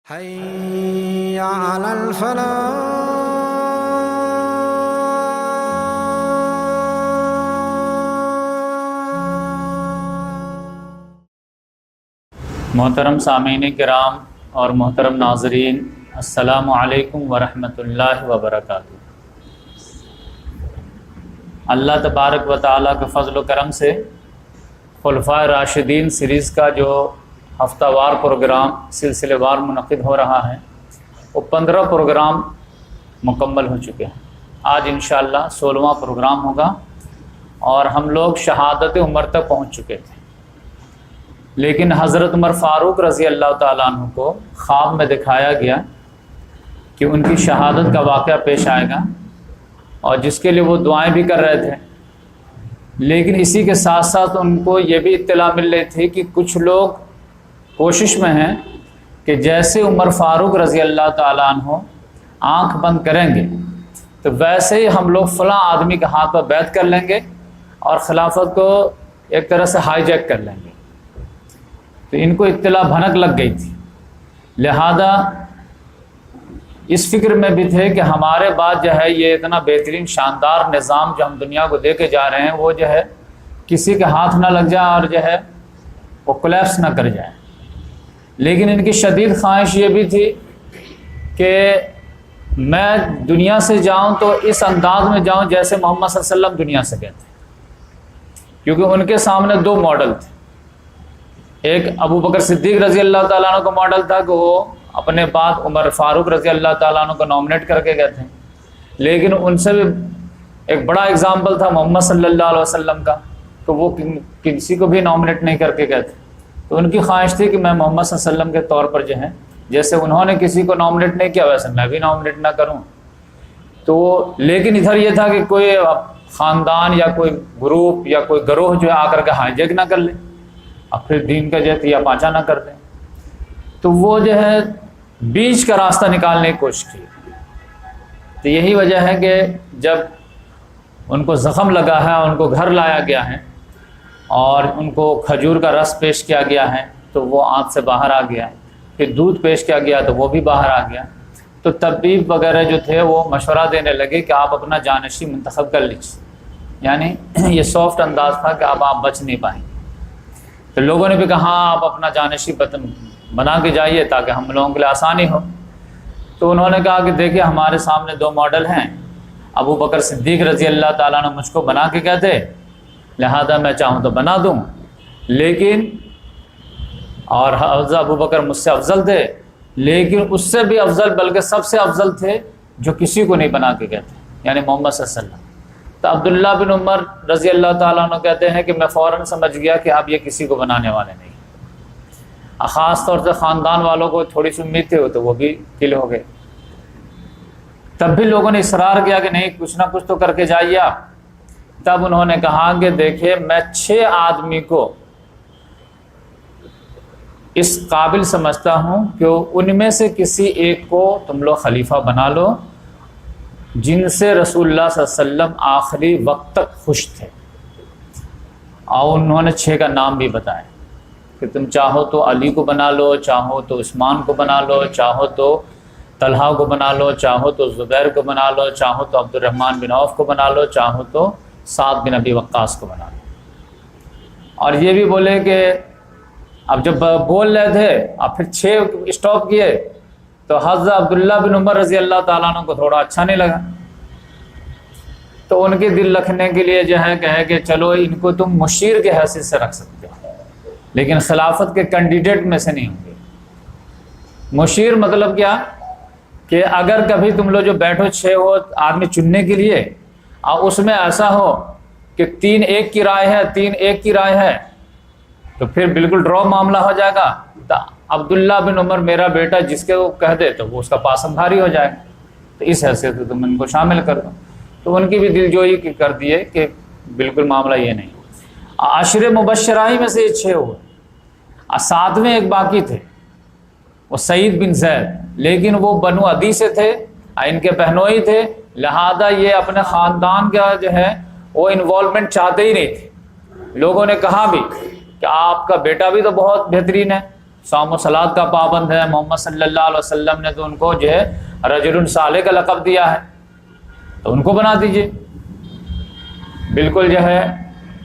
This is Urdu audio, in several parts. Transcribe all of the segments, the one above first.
حي على الفلاح. محترم سامعین کرام اور محترم ناظرین، السلام علیکم ورحمۃ اللہ وبرکاتہ۔ اللہ تبارک و تعالیٰ کے فضل و کرم سے خلفائے راشدین سیریز کا جو ہفتہ وار پروگرام سلسلے وار منعقد ہو رہا ہے وہ 15 پروگرام مکمل ہو چکے ہیں۔ آج انشاءاللہ 16واں پروگرام ہوگا اور ہم لوگ شہادت عمر تک پہنچ چکے تھے، لیکن حضرت عمر فاروق رضی اللہ تعالیٰ عنہ کو خواب میں دکھایا گیا کہ ان کی شہادت کا واقعہ پیش آئے گا، اور جس کے لیے وہ دعائیں بھی کر رہے تھے، لیکن اسی کے ساتھ ساتھ ان کو یہ بھی اطلاع مل رہی تھی کہ کچھ لوگ کوشش میں ہیں کہ جیسے عمر فاروق رضی اللہ تعالیٰ عنہ آنکھ بند کریں گے تو ویسے ہی ہم لوگ فلاں آدمی کے ہاتھ پر بیعت کر لیں گے اور خلافت کو ایک طرح سے ہائی جیک کر لیں گے۔ تو ان کو اطلاع بھنک لگ گئی تھی، لہذا اس فکر میں بھی تھے کہ ہمارے بعد جو ہے یہ اتنا بہترین شاندار نظام جو ہم دنیا کو دے کے جا رہے ہیں وہ جو ہے کسی کے ہاتھ نہ لگ جائے اور جو ہے وہ کولیپس نہ کر جائے۔ لیکن ان کی شدید خواہش یہ بھی تھی کہ میں دنیا سے جاؤں تو اس انداز میں جاؤں جیسے محمد صلی اللہ علیہ وسلم دنیا سے گئے تھے، کیونکہ ان کے سامنے دو ماڈل تھے۔ ایک ابو بکر صدیق رضی اللہ تعالیٰ عنہ کا ماڈل تھا کہ وہ اپنے بعد عمر فاروق رضی اللہ تعالیٰ عنہ کو نامنیٹ کر کے گئے تھے، لیکن ان سے بھی ایک بڑا اگزامپل تھا محمد صلی اللہ علیہ وسلم کا، تو وہ کسی کو بھی نامنیٹ نہیں کر کے گئے تھے۔ تو ان کی خواہش تھی کہ میں محمد صلی اللہ علیہ وسلم کے طور پر جو ہے جیسے انہوں نے کسی کو نامنیٹ نہیں کیا ویسے میں بھی نامنیٹ نہ کروں۔ تو لیکن ادھر یہ تھا کہ کوئی خاندان یا کوئی گروپ یا کوئی گروہ جو ہے آ کر کے ہائی جیک نہ کر لے، اب پھر دین کا جو ہے یا پانچا نہ کر دیں۔ تو وہ جو ہے بیچ کا راستہ نکالنے کی کوشش کی۔ تو یہی وجہ ہے کہ جب ان کو زخم لگا ہے، ان کو گھر لایا گیا ہے اور ان کو کھجور کا رس پیش کیا گیا ہے تو وہ آنکھ سے باہر آ گیا، پھر دودھ پیش کیا گیا تو وہ بھی باہر آ گیا۔ تو طبیب وغیرہ جو تھے وہ مشورہ دینے لگے کہ آپ اپنا جانشی منتخب کر لیجیے، یعنی یہ سافٹ انداز تھا کہ اب آپ بچ نہیں پائیں گے۔ تو لوگوں نے بھی کہا ہاں آپ اپنا جانشی بنا کے جائیے تاکہ ہم لوگوں کے لیے آسانی ہو۔ تو انہوں نے کہا کہ دیکھیے ہمارے سامنے دو ماڈل ہیں، ابو بکر صدیق رضی اللہ تعالیٰ نے مجھ کو بنا کے گئے تھے، لہذا میں چاہوں تو بنا دوں، لیکن اور حضرت ابو بکر مجھ سے افضل تھے، لیکن اس سے بھی افضل بلکہ سب سے افضل تھے جو کسی کو نہیں بنا کے گئے تھے، یعنی محمد صلی اللہ علیہ وسلم۔ تو عبداللہ بن عمر رضی اللہ تعالیٰ عنہ کہتے ہیں کہ میں فوراً سمجھ گیا کہ اب یہ کسی کو بنانے والے نہیں۔ خاص طور سے خاندان والوں کو تھوڑی سی امید تھی تو وہ بھی کل ہو گئے۔ تب بھی لوگوں نے اصرار کیا کہ نہیں کچھ نہ کچھ تو کر کے جائیے آپ۔ تب انہوں نے کہا کہ دیکھیے میں 6 آدمی کو اس قابل سمجھتا ہوں کہ ان میں سے کسی ایک کو تم لوگ خلیفہ بنا لو جن سے رسول اللہ صلی اللہ علیہ وسلم آخری وقت تک خوش تھے، اور انہوں نے 6 کا نام بھی بتائے کہ تم چاہو تو علی کو بنا لو، چاہو تو عثمان کو بنا لو، چاہو تو طلحہ کو بنا لو، چاہو تو زبیر کو بنا لو، چاہو تو عبد الرحمن بن عوف کو بنا لو، چاہو تو سعد بن ابی وقاص کو بنا لو۔ اور یہ بھی بولے کہ اب جب بول رہے تھے اب پھر 6 اسٹاپ کیے تو حضرت عبداللہ بن عمر رضی اللہ تعالیٰ عنہ کو تھوڑا اچھا نہیں لگا، تو ان کے دل رکھنے کے لیے جو ہے کہے کہ چلو ان کو تم مشیر کے حیثیت سے رکھ سکتے ہو لیکن خلافت کے کینڈیڈیٹ میں سے نہیں ہوں گے۔ مشیر مطلب کیا کہ اگر کبھی تم لوگ جو بیٹھو 6 ہو آدمی چننے کے لیے اور اس میں ایسا ہو کہ 3 ایک کی رائے ہے 3 ایک کی رائے ہے تو پھر بالکل ڈرا معاملہ ہو جائے گا۔ تو عبداللہ بن عمر میرا بیٹا جس کے وہ کہہ دے تو وہ اس کا پاسم بھاری ہو جائے گا، تو اس حیثیت سے تم ان کو شامل کر دو۔ تو ان کی بھی دل جوئی کر دیے کہ بالکل معاملہ یہ نہیں۔ 10 مبشرہ میں سے یہ 6 ہوئے، 7ویں ایک باقی تھے وہ سعید بن زید، لیکن وہ بنو عدی سے تھے، ان کے بہنوئی تھے، لہذا یہ اپنے خاندان کا جو ہے وہ انوالومنٹ چاہتے ہی نہیں تھے۔ لوگوں نے کہا بھی کہ آپ کا بیٹا بھی تو بہت بہترین ہے، صوم و صلات کا پابند ہے، محمد صلی اللہ علیہ وسلم نے تو ان کو جو ہے رجل صالح کا لقب دیا ہے، تو ان کو بنا دیجئے، بالکل جو ہے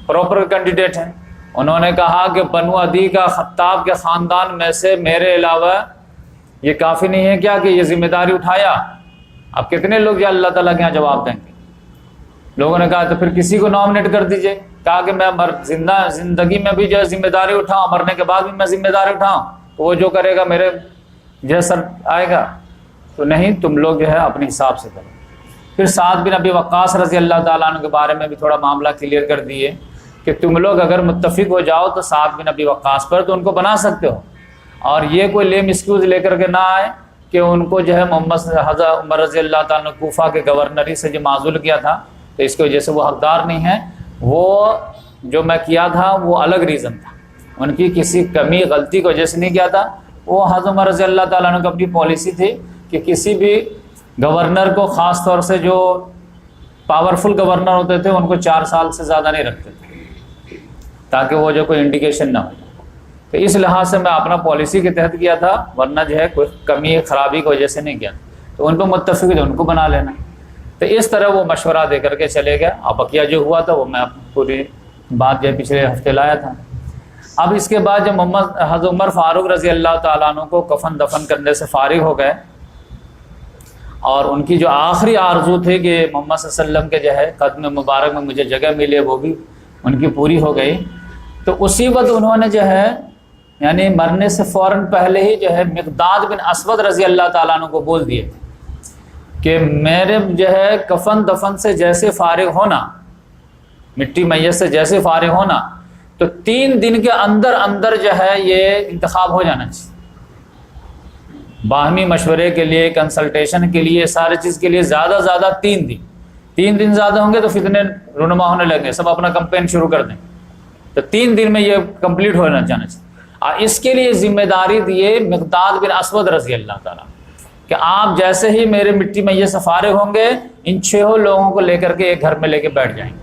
پراپر کینڈیڈیٹ ہیں۔ انہوں نے کہا کہ بنو عدی کا خطاب کے خاندان میں سے میرے علاوہ یہ کافی نہیں ہے کیا کہ یہ ذمہ داری اٹھایا؟ اب کتنے لوگ یہ اللہ تعالیٰ کے یہاں جواب دیں گے؟ لوگوں نے کہا تو پھر کسی کو نامنیٹ کر دیجئے۔ کہا کہ میں زندگی میں بھی جو ہے ذمہ داری اٹھاؤں، مرنے کے بعد بھی میں ذمہ داری اٹھاؤں، تو وہ جو کرے گا میرے جو ہے سر آئے گا، تو نہیں، تم لوگ جو ہے اپنے حساب سے کرو۔ پھر سعد بن ابی وقاص رضی اللہ تعالیٰ عنہ کے بارے میں بھی تھوڑا معاملہ کلیئر کر دیے کہ تم لوگ اگر متفق ہو جاؤ تو سعد بن ابی وقاص پر تو ان کو بنا سکتے ہو، اور یہ کوئی لیم ایکسکیوز لے کر کے نہ آئے کہ ان کو جو ہے محمد حضرت عمر رضی اللہ تعالیٰ عنہ کوفہ کے گورنری سے جو معزول کیا تھا تو اس کی وجہ سے وہ حقدار نہیں ہیں۔ وہ جو میں کیا تھا وہ الگ ریزن تھا، ان کی کسی کمی غلطی کی وجہ سے نہیں کیا تھا۔ وہ حضرت عمر رضی اللہ تعالیٰ عنہ کی اپنی پالیسی تھی کہ کسی بھی گورنر کو، خاص طور سے جو پاورفل گورنر ہوتے تھے، ان کو 4 سال سے زیادہ نہیں رکھتے تھے تاکہ وہ جو کوئی انڈیکیشن نہ ہو۔ تو اس لحاظ سے میں اپنا پالیسی کے تحت کیا تھا، ورنہ جو ہے کوئی کمی خرابی کی وجہ سے نہیں کیا تھا۔ تو ان پہ متفق تھے، ان کو بنا لینا۔ تو اس طرح وہ مشورہ دے کر کے چلے گئے۔ اب بقیہ جو ہوا تھا وہ میں پوری بات جو ہے پچھلے ہفتے لایا تھا۔ اب اس کے بعد جب محمد حضرت عمر فاروق رضی اللہ تعالیٰ عنہ کو کفن دفن کرنے سے فارغ ہو گئے، اور ان کی جو آخری آرزو تھی کہ محمد صلی اللہ علیہ وسلم کے جو ہے قدم مبارک میں مجھے جگہ ملے، وہ بھی ان کی پوری ہو گئی۔ تو اسی وقت انہوں نے جو ہے یعنی مرنے سے فوراً پہلے ہی جو ہے مقداد بن اسود رضی اللہ تعالیٰ عنہ کو بول دیے کہ میرے جو ہے کفن دفن سے جیسے فارغ ہونا، مٹی میت سے جیسے فارغ ہونا، تو 3 دن کے اندر اندر جو ہے یہ انتخاب ہو جانا چاہیے۔ باہمی مشورے کے لیے، کنسلٹیشن کے لیے، سارے چیز کے لیے زیادہ زیادہ 3 دن۔ 3 دن زیادہ ہوں گے تو فتنے رونما ہونے لگیں، سب اپنا کمپین شروع کر دیں، تو 3 دن میں یہ کمپلیٹ ہونا جانا چاہیے۔ اور اس کے لیے ذمہ داری دیے مقداد بن اسود رضی اللہ تعالیٰ کہ آپ جیسے ہی میرے مٹی میں یہ سے فارغ ہوں گے، ان 6 لوگوں کو لے کر کے ایک گھر میں لے کے بیٹھ جائیں گے،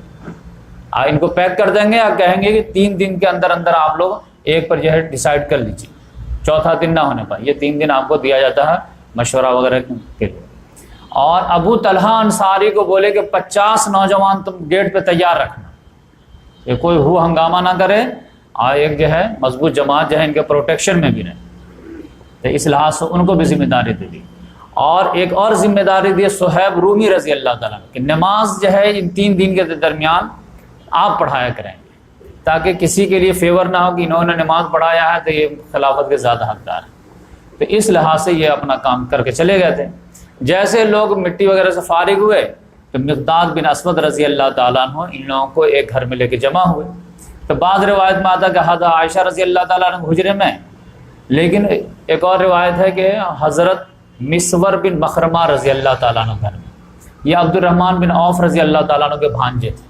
ان کو پیک کر دیں گے اور کہیں گے کہ 3 دن کے اندر اندر آپ لوگ ایک پر جو ہے ڈیسائیڈ کر لیجیے، چوتھا دن نہ ہونے پائے۔ یہ 3 دن آپ کو دیا جاتا ہے مشورہ وغیرہ کے لیے۔ اور ابو طلحہ انصاری کو بولے کہ 50 نوجوان تم گیٹ پہ تیار رکھنا، یہ کوئی ہو ہنگامہ نہ کرے، اور ایک جو ہے مضبوط جماعت جو ہے ان کے پروٹیکشن میں بھی رہے۔ تو اس لحاظ سے ان کو بھی ذمہ داری دے دی۔ اور ایک اور ذمہ داری دی صہیب رومی رضی اللہ تعالیٰ کہ نماز جو ہے ان 3 دن کے درمیان آپ پڑھایا کریں گے، تاکہ کسی کے لیے فیور نہ ہو کہ انہوں نے نماز پڑھایا ہے تو یہ خلافت کے زیادہ حقدار ہیں۔ تو اس لحاظ سے یہ اپنا کام کر کے چلے گئے تھے۔ جیسے لوگ مٹی وغیرہ سے فارغ ہوئے تو مقداد بن اسود رضی اللہ تعالیٰ عنہ ان لوگوں کو ایک گھر میں لے کے جمع ہوئے۔ تو بعض روایت میں آتا کہ حضرت عائشہ رضی اللہ تعالیٰ عنہ حجرے میں، لیکن ایک اور روایت ہے کہ حضرت مسور بن مخرمہ رضی اللہ تعالیٰ عنہ گھر میں، یہ عبد الرحمن بن عوف رضی اللہ تعالیٰ عنہ کے بھانجے تھے۔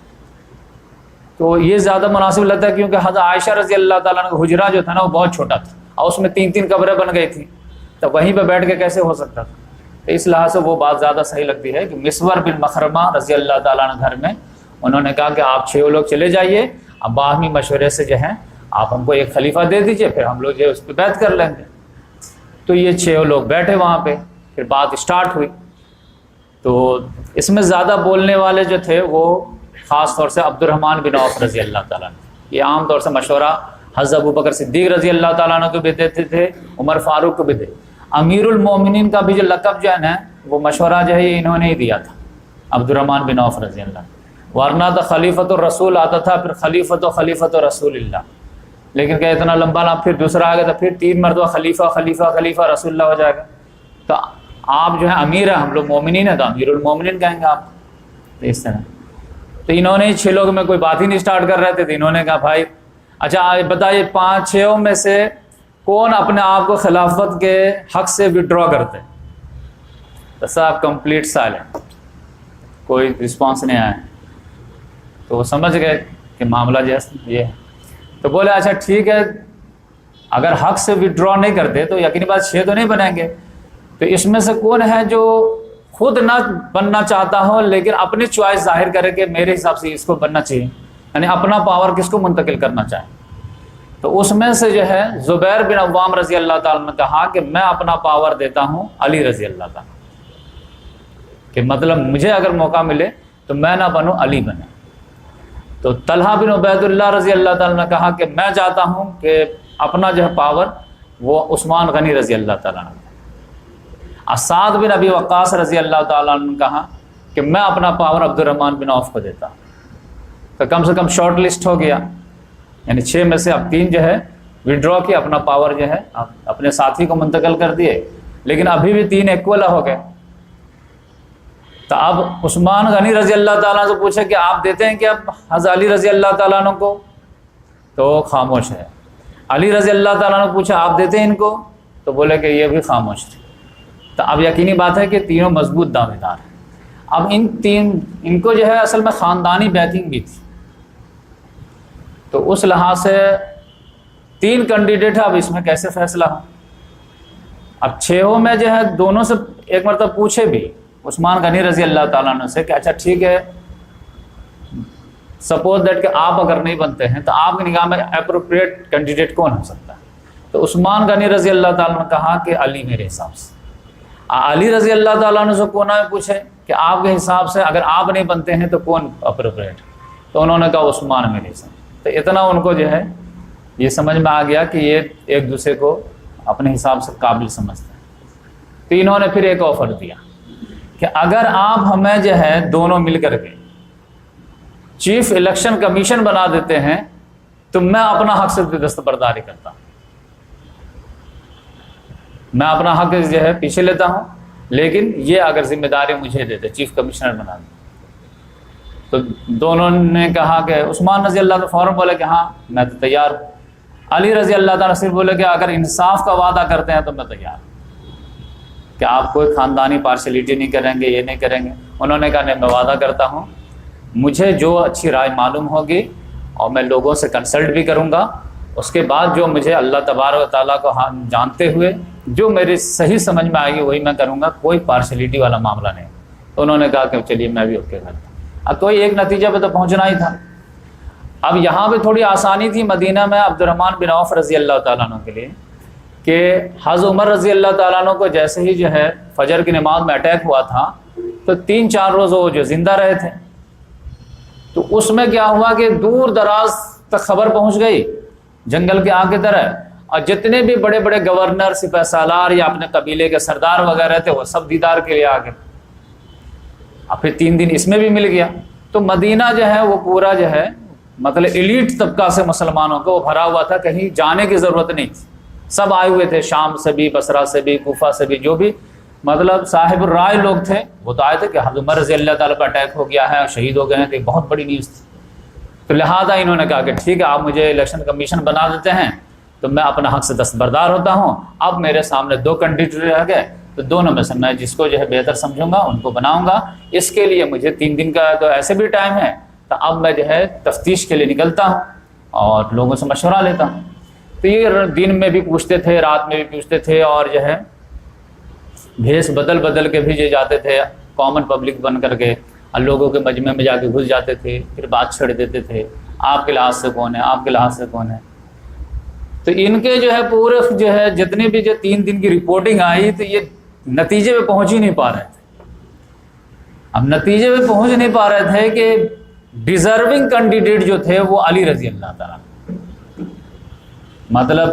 تو یہ زیادہ مناسب لگتا ہے کیونکہ حضرت عائشہ رضی اللہ تعالیٰ عنہ کا حجرہ جو تھا نا وہ بہت چھوٹا تھا، اور اس میں 3 قبریں بن گئی تھیں، تو وہیں پہ بیٹھ کے کیسے ہو سکتا تھا۔ تو اس لحاظ سے وہ بات زیادہ صحیح لگتی ہے کہ مسور بن مخرمہ رضی اللہ تعالیٰ عنہ گھر میں انہوں نے کہا کہ آپ 6 لوگ چلے جائیے، اب باہمی مشورے سے جو ہیں آپ ہم کو ایک خلیفہ دے دیجئے، پھر ہم لوگ جو ہے اس پہ بیعت کر لیں گے۔ تو یہ 6 لوگ بیٹھے وہاں پہ، پھر بات اسٹارٹ ہوئی۔ تو اس میں زیادہ بولنے والے جو تھے وہ خاص طور سے عبد الرحمن بن عوف رضی اللہ تعالیٰ عنہ، یہ عام طور سے مشورہ حضرت ابو بکر صدیق رضی اللہ تعالیٰ عنہ کو بھی دیتے تھے، عمر فاروق کو بھی دے۔ امیر المومنین کا بھی جو لقب جو ہے نا وہ مشورہ جو ہے یہ انہوں نے ہی دیا تھا، عبد الرحمن بن عوف رضی اللہ عنہ، ورنہ تو خلیفۃ الرسول آتا تھا، پھر خلیفۃ رسول اللہ، لیکن کہ اتنا لمبا نام، پھر دوسرا آ گیا تو پھر 3 مرتبہ خلیفہ رسول اللہ ہو جائے گا۔ تو آپ جو ہے امیر ہیں، ہم لوگ مومنین ہیں تو امیر المومنین کہیں گے آپ، تو اس طرح۔ تو انہوں نے 6 لوگ میں کوئی بات ہی نہیں اسٹارٹ کر رہے تھے، تو انہوں نے کہا بھائی اچھا بتائیے 5-6 میں سے کون اپنے آپ کو خلافت کے حق سے وڈرا کرتے؟ تو صاحب کمپلیٹ سائلنٹ، کوئی رسپانس نہیں آیا۔ تو وہ سمجھ گئے کہ معاملہ جو ہے یہ ہے، تو بولے اچھا ٹھیک ہے، اگر حق سے وڈرا نہیں کرتے تو یقینی بات 6 تو نہیں بنیں گے، تو اس میں سے کون ہے جو خود نہ بننا چاہتا ہو لیکن اپنی چوائس ظاہر کرے کہ میرے حساب سے اس کو بننا چاہیے، یعنی اپنا پاور کس کو منتقل کرنا چاہے۔ تو اس میں سے جو ہے زبیر بن عوام رضی اللہ تعالیٰ نے کہا کہ میں اپنا پاور دیتا ہوں علی رضی اللہ تعالیٰ، کہ مطلب مجھے اگر موقع ملے تو میں نہ بنوں علی بنے۔ تو طلحہ بن عبید اللہ رضی اللہ تعالیٰ نے کہا کہ میں چاہتا ہوں کہ اپنا جو ہے پاور وہ عثمان غنی رضی اللہ تعالیٰ نے۔ سعد بن ابی وقاص رضی اللہ تعالیٰ نے کہا کہ میں اپنا پاور عبد الرحمن بن عوف کو دیتا ہوں۔ تو کم سے کم شارٹ لسٹ ہو گیا، یعنی 6 میں سے اب 3 جو ہے وڈرا کی، اپنا پاور جو ہے اپنے ساتھی کو منتقل کر دیے، لیکن ابھی بھی 3 ایکول ہو گئے۔ تو اب عثمان غنی رضی اللہ تعالیٰ سے پوچھے کہ آپ دیتے ہیں کیا حضرت علی رضی اللہ تعالیٰ عنہ کو؟ تو خاموش ہے۔ علی رضی اللہ تعالیٰ نے پوچھا آپ دیتے ہیں ان کو؟ تو بولے کہ یہ بھی خاموش تھے۔ تو اب یقینی بات ہے کہ تینوں مضبوط دعوے دار ہیں۔ اب ان کو جو ہے اصل میں خاندانی بیکنگ بھی تھی، تو اس لحاظ سے 3 کینڈیڈیٹ ہے، اب اس میں کیسے فیصلہ ہو؟ اب 6 میں جو ہے دونوں سے ایک مرتبہ پوچھے بھی عثمان غنی رضی اللہ تعالیٰ عنہ سے کہ اچھا ٹھیک ہے، سپوز دیٹ کہ آپ اگر نہیں بنتے ہیں تو آپ کی نگاہ میں اپروپریٹ کینڈیڈیٹ کون ہو سکتا ہے؟ تو عثمان غنی رضی اللہ تعالیٰ نے کہا کہ علی میرے حساب سے۔ علی رضی اللہ تعالیٰ عنہ سے کونا میں پوچھے کہ آپ کے حساب سے اگر آپ نہیں بنتے ہیں تو کون اپروپریٹ؟ تو انہوں نے کہا عثمان میرے حساب سے۔ تو اتنا ان کو جو ہے یہ سمجھ میں آ گیا کہ یہ ایک دوسرے کو اپنے حساب سے قابل سمجھتے ہیں۔ تو انہوں نے پھر ایک آفر دیا کہ اگر آپ ہمیں جو ہے دونوں مل کر کے چیف الیکشن کمیشن بنا دیتے ہیں تو میں اپنا حق سے دستبرداری کرتا ہوں، میں اپنا حق جو ہے پیچھے لیتا ہوں، لیکن یہ اگر ذمہ داری مجھے دیتے چیف کمشنر بنا دیں۔ تو دونوں نے کہا کہ عثمان رضی اللہ تعالیٰ فوراً بولے کہ ہاں میں تو تیار ہوں۔ علی رضی اللہ تعالیٰ صرف بولے کہ اگر انصاف کا وعدہ کرتے ہیں تو میں تیار ہوں، کہ آپ کوئی خاندانی پارشلٹی نہیں کریں گے، یہ نہیں کریں گے۔ انہوں نے کہا نہیں، میں وعدہ کرتا ہوں، مجھے جو اچھی رائے معلوم ہوگی اور میں لوگوں سے کنسلٹ بھی کروں گا، اس کے بعد جو مجھے اللہ تبارک و تعالیٰ کو جانتے ہوئے جو میری صحیح سمجھ میں آئے گی وہی میں کروں گا، کوئی پارشلٹی والا معاملہ نہیں۔ تو انہوں نے کہا کہ چلیے میں بھی اوکے کرتا ہوں۔ اب کوئی ایک نتیجہ پہ تو پہنچنا ہی تھا۔ اب یہاں پہ تھوڑی آسانی تھی مدینہ میں عبد الرحمن بن عوف رضی اللہ تعالیٰ عنہ کے لیے، کہ حضرت عمر رضی اللہ تعالیٰ عنہ کو جیسے ہی جو ہے فجر کی نماز میں اٹیک ہوا تھا تو 3-4 روز وہ جو زندہ رہے تھے، تو اس میں کیا ہوا کہ دور دراز تک خبر پہنچ گئی جنگل کے آگ کی طرح، اور جتنے بھی بڑے بڑے گورنر، سپہ سالار یا اپنے قبیلے کے سردار وغیرہ تھے وہ سب دیدار کے لیے آ گئے۔ اب پھر 3 دن اس میں بھی مل گیا، تو مدینہ جو ہے وہ پورا جو ہے مطلب ایلیٹ طبقہ سے مسلمانوں کو وہ بھرا ہوا تھا، کہیں جانے کی ضرورت نہیں تھی، سب آئے ہوئے تھے، شام سے بھی، بصرہ سے بھی، کوفہ سے بھی، جو بھی مطلب صاحب الرائے لوگ تھے وہ تو آئے تھے کہ حضرت عمر رضی اللہ تعالیٰ پر اٹیک ہو گیا ہے اور شہید ہو گئے ہیں، تو یہ بہت بڑی نیوز تھی۔ تو لہٰذا انہوں نے کہا کہ ٹھیک ہے آپ مجھے الیکشن کمیشن بنا دیتے ہیں تو میں اپنا حق سے دستبردار ہوتا ہوں۔ اب میرے سامنے 2 کینڈیڈیٹ رہ گئے، تو دونوں میں سے میں جس کو جو ہے بہتر سمجھوں گا ان کو بناؤں گا۔ اس کے لیے مجھے 3 دن کا تو ایسے بھی ٹائم ہے، تو اب میں جو ہے تفتیش کے لیے نکلتا ہوں اور لوگوں سے مشورہ لیتا ہوں۔ تو یہ دن میں بھی پوچھتے تھے، رات میں بھی پوچھتے تھے، اور جو ہے بھیس بدل بدل کے بھی جو جاتے تھے کامن پبلک بن کر کے، اور لوگوں کے مجمع میں جا کے گھس جاتے تھے، پھر بات چھڑ دیتے تھے آپ کے لحاظ سے کون ہے، آپ کے لحاظ سے کون ہے۔ تو ان کے جو ہے پورے جو ہے جتنے بھی جو 3 دن کی رپورٹنگ آئی تو یہ نتیجے پہ پہنچ ہی نہیں پا رہے تھے۔ اب نتیجے پہ پہنچ نہیں پا رہے تھے کہ ڈیزرونگ کینڈیڈیٹ جو تھے وہ علی رضی اللہ تعالیٰ، مطلب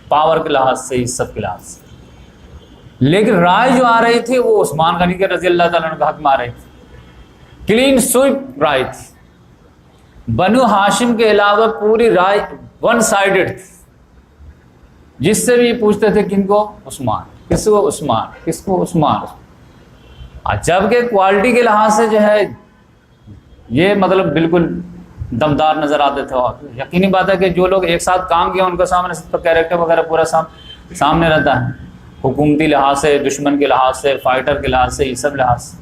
پاور کے لحاظ سے، سب کے لحاظ سے، لیکن رائے جو آ رہی تھی وہ عثمان غنی کے رضی اللہ تعالیٰ کے حق میں آ رہی تھی، کلین سوئپ رائے تھی۔ بنو ہاشم کے علاوہ پوری رائے 1 سائیڈڈ تھی، جس سے بھی پوچھتے تھے کن کو؟ عثمان، کس کو عثمان، کس کو عثمان۔ جبکہ کوالٹی کے لحاظ سے جو ہے یہ مطلب بالکل دمدار نظر آتے تھے، اور یقینی بات ہے کہ جو لوگ ایک ساتھ کام کیا ان کے سامنے سب کا کیریکٹر وغیرہ پورا سامنے رہتا ہے، حکومتی لحاظ سے، دشمن کے لحاظ سے، فائٹر کے لحاظ سے، یہ سب لحاظ سے۔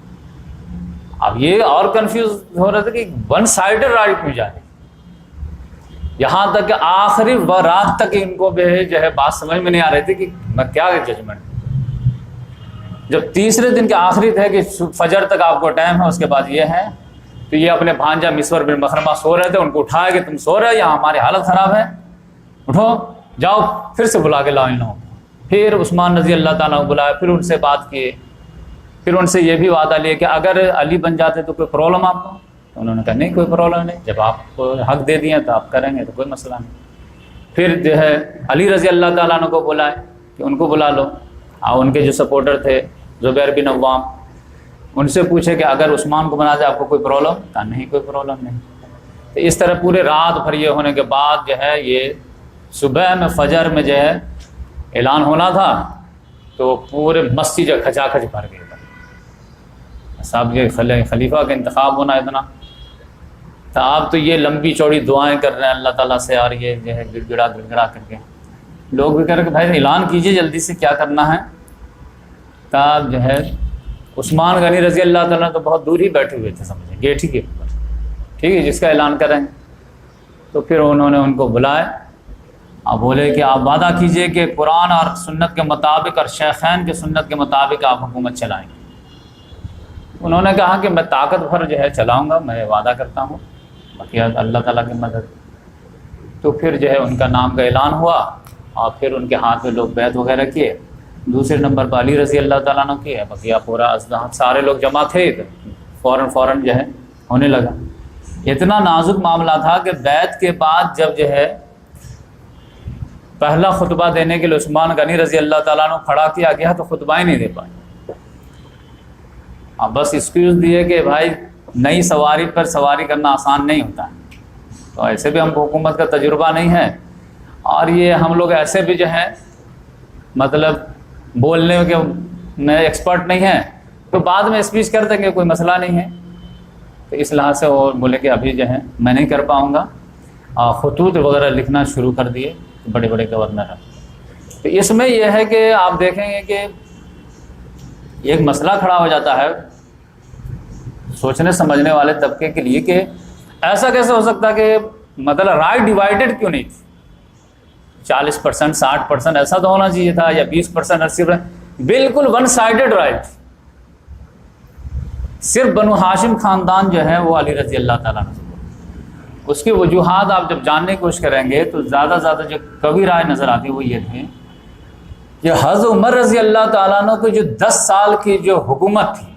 اب یہ اور کنفیوز ہو رہا تھا کہ 1 سائیڈ رائٹ میں جا رہی، یہاں تک کہ آخری رات تک ان کو بھی جو ہے بات سمجھ میں نہیں آ رہی تھی کہ میں کیا ججمنٹ۔ جب تیسرے دن کے آخری تھے کہ فجر تک آپ کو ٹائم ہے، اس کے بعد یہ ہے، تو یہ اپنے بھانجا مسور بن مخرمہ سو رہے تھے، ان کو اٹھایا کہ تم سو رہے، یہاں ہماری حالت خراب ہے، اٹھو جاؤ پھر سے بلا کے لاؤ ان لوگوں کو۔ پھر عثمان رضی اللہ تعالیٰ کو بلایا، پھر ان سے بات کیے، پھر ان سے یہ بھی وعدہ لیا کہ اگر علی بن جاتے تو کوئی پرابلم آپ کو؟ تو انہوں نے کہا نہیں کوئی پرابلم نہیں، جب آپ کو حق دے دیے تو آپ کریں گے تو کوئی مسئلہ نہیں۔ پھر جو ہے علی رضی اللہ تعالیٰ عنہ کو بلائے کہ ان کو بلا لو، اور ان کے جو سپورٹر تھے زبیر بن عوام، ان سے پوچھے کہ اگر عثمان کو بنا دے آپ کو کوئی پرابلم؟ کہا نہیں کوئی پرابلم نہیں۔ تو اس طرح پورے رات بھر یہ ہونے کے بعد جو ہے یہ صبح میں فجر میں جو ہے اعلان ہونا تھا تو پورے مسجد جو کھچا کھچ بھر گئے صاحب یہ خلیفہ کا انتخاب ہونا اتنا تو آپ تو یہ لمبی چوڑی دعائیں کر رہے ہیں اللہ تعالیٰ سے، اور یہ جو ہے گڑ گڑا کر کے لوگ بھی کہہ رہے کہ بھائی اعلان کیجئے جلدی سے کیا کرنا ہے۔ تب جو ہے عثمان غنی رضی اللہ تعالیٰ تو بہت دور ہی بیٹھے ہوئے تھے، سمجھیں گیٹ ہی کے اوپر، ٹھیک ہے جس کا اعلان کریں گے۔ تو پھر انہوں نے ان کو بلائے اور بولے کہ آپ وعدہ کیجئے کہ قرآن اور سنت کے مطابق اور شیخین کے سنت کے مطابق آپ حکومت چلائیں گے۔ انہوں نے کہا کہ میں طاقت بھر جو ہے چلاؤں گا، میں وعدہ کرتا ہوں، باقی اللہ تعالیٰ کی مدد۔ تو پھر جو ہے ان کا نام کا اعلان ہوا اور پھر ان کے ہاتھ میں لوگ بیعت وغیرہ کیے۔ دوسرے نمبر پر علی رضی اللہ تعالیٰ عنہ کی ہے، بقیہ پورا سارے لوگ جمع تھے، فوراً جو ہے ہونے لگا۔ اتنا نازک معاملہ تھا کہ بیعت کے بعد جب جو ہے پہلا خطبہ دینے کے لیے عثمان غنی رضی اللہ تعالیٰ عنہ کھڑا کیا گیا تو خطبہ ہی نہیں دے پائے، بس ایکسکیوز دیے کہ بھائی نئی سواری پر سواری کرنا آسان نہیں ہوتا ہے، تو ایسے بھی ہم کو حکومت کا تجربہ نہیں ہے، اور یہ ہم لوگ ایسے بھی جو ہے مطلب بولنے کے میں ایکسپرٹ نہیں ہیں، تو بعد میں اسپیچ کر دیں گے کوئی مسئلہ نہیں ہے۔ تو اس لحاظ سے وہ بولے کہ ابھی جو ہے میں نہیں کر پاؤں گا، اور خطوط وغیرہ لکھنا شروع کر دیے بڑے بڑے گورنر ہیں۔ تو اس میں یہ ہے کہ آپ دیکھیں گے کہ ایک مسئلہ کھڑا ہو جاتا ہے سوچنے سمجھنے والے طبقے کے لیے کہ ایسا کیسے ہو سکتا کہ مطلب رائے ڈیوائیڈڈ کیوں نہیں تھی، 40% 60% ایسا تو ہونا چاہیے تھا، یا 20% 80%، بالکل ون سائیڈڈ رائے تھی۔ صرف بنو ہاشم خاندان جو ہے وہ علی رضی اللہ تعالیٰ عنہ، اس کی وجوہات آپ جب جاننے کی کوشش کریں گے تو زیادہ جو قوی رائے نظر آتی وہ یہ تھی کہ حضرت عمر رضی اللہ تعالیٰ عنہ کی جو 10 سال کی جو حکومت تھی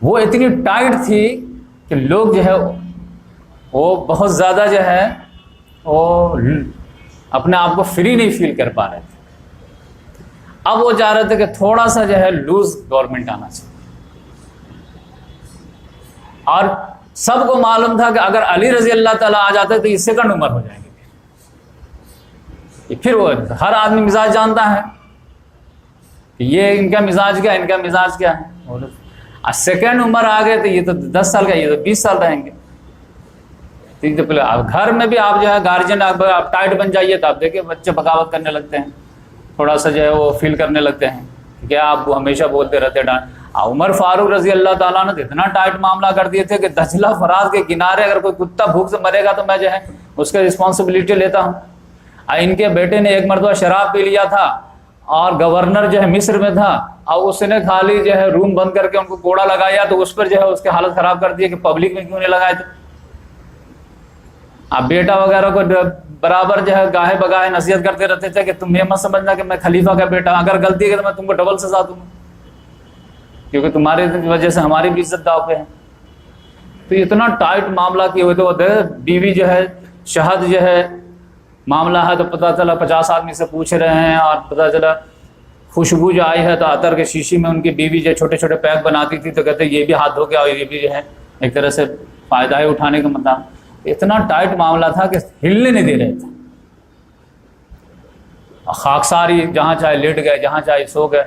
وہ اتنی ٹائٹ تھی کہ لوگ جو ہے وہ بہت زیادہ جو ہے وہ اپنے آپ کو فری نہیں فیل کر پا رہے تھے۔ اب وہ چاہ رہے تھے کہ تھوڑا سا جو ہے لوز گورنمنٹ آنا چاہیے، اور سب کو معلوم تھا کہ اگر علی رضی اللہ تعالیٰ آ جاتے تو یہ سیکنڈ عمر ہو جائیں گے۔ پھر وہ ہر آدمی مزاج جانتا ہے کہ یہ ان کا مزاج کیا، ان کا مزاج کیا ہے، اور سیکنڈ عمر آ گئے تو یہ تو 10 سال کا، یہ تو 20 سال رہیں گے۔ ٹھیک ہے، پہلے گھر میں بھی آپ جو ہے گارجین آپ ٹائٹ بن جائیے تو آپ دیکھیں بچے بغاوت کرنے لگتے ہیں، تھوڑا سا جو ہے وہ فیل کرنے لگتے ہیں کہ آپ ہمیشہ بولتے رہتے ڈانٹ۔ عمر فاروق رضی اللہ تعالیٰ نے اتنا ٹائٹ معاملہ کر دیے تھے کہ دجلہ فرات کے کنارے اگر کوئی کتا بھوک سے مرے گا تو میں جو ہے اس کا رسپانسبلٹی لیتا ہوں۔ ان کے بیٹے نے ایک مرتبہ شراب پی لیا تھا اور گورنر جو ہے مصر میں تھا، اور اس نے خالی جو ہے روم بند کر کے ان کو کوڑا لگایا تو اس پر جو ہے اس کی حالت خراب کر دی کہ پبلک میں کیوں نہیں لگائے تھے۔ اب بیٹا وغیرہ کو برابر جو ہے گاہے بگاہے نصیحت کرتے رہتے تھے کہ تم یہ مت سمجھنا کہ میں خلیفہ کا بیٹا، اگر غلطی ہے تو میں تم کو ڈبل سزا دوں گا، کیونکہ تمہاری وجہ سے ہماری بھی عزت داؤ پہ ہے۔ تو اتنا ٹائٹ معاملہ کیے ہوئے تو بیوی جو ہے شہد جو ہے معاملہ ہے تو پتہ چلا 50 آدمی سے پوچھ رہے ہیں، اور پتہ چلا خوشبو جو آئی ہے تو عطر کے شیشی میں ان کی بیوی جو چھوٹے چھوٹے پیک بناتی تھی تو کہتے یہ بھی ہاتھ دھو کے اور یہ بھی جو ہے ایک طرح سے فائدہ ہے اٹھانے کا مطلب۔ اتنا ٹائٹ معاملہ تھا کہ ہلنے نہیں دے رہے تھے، خاکساری جہاں چاہے لیٹ گئے، جہاں چاہے سو گئے۔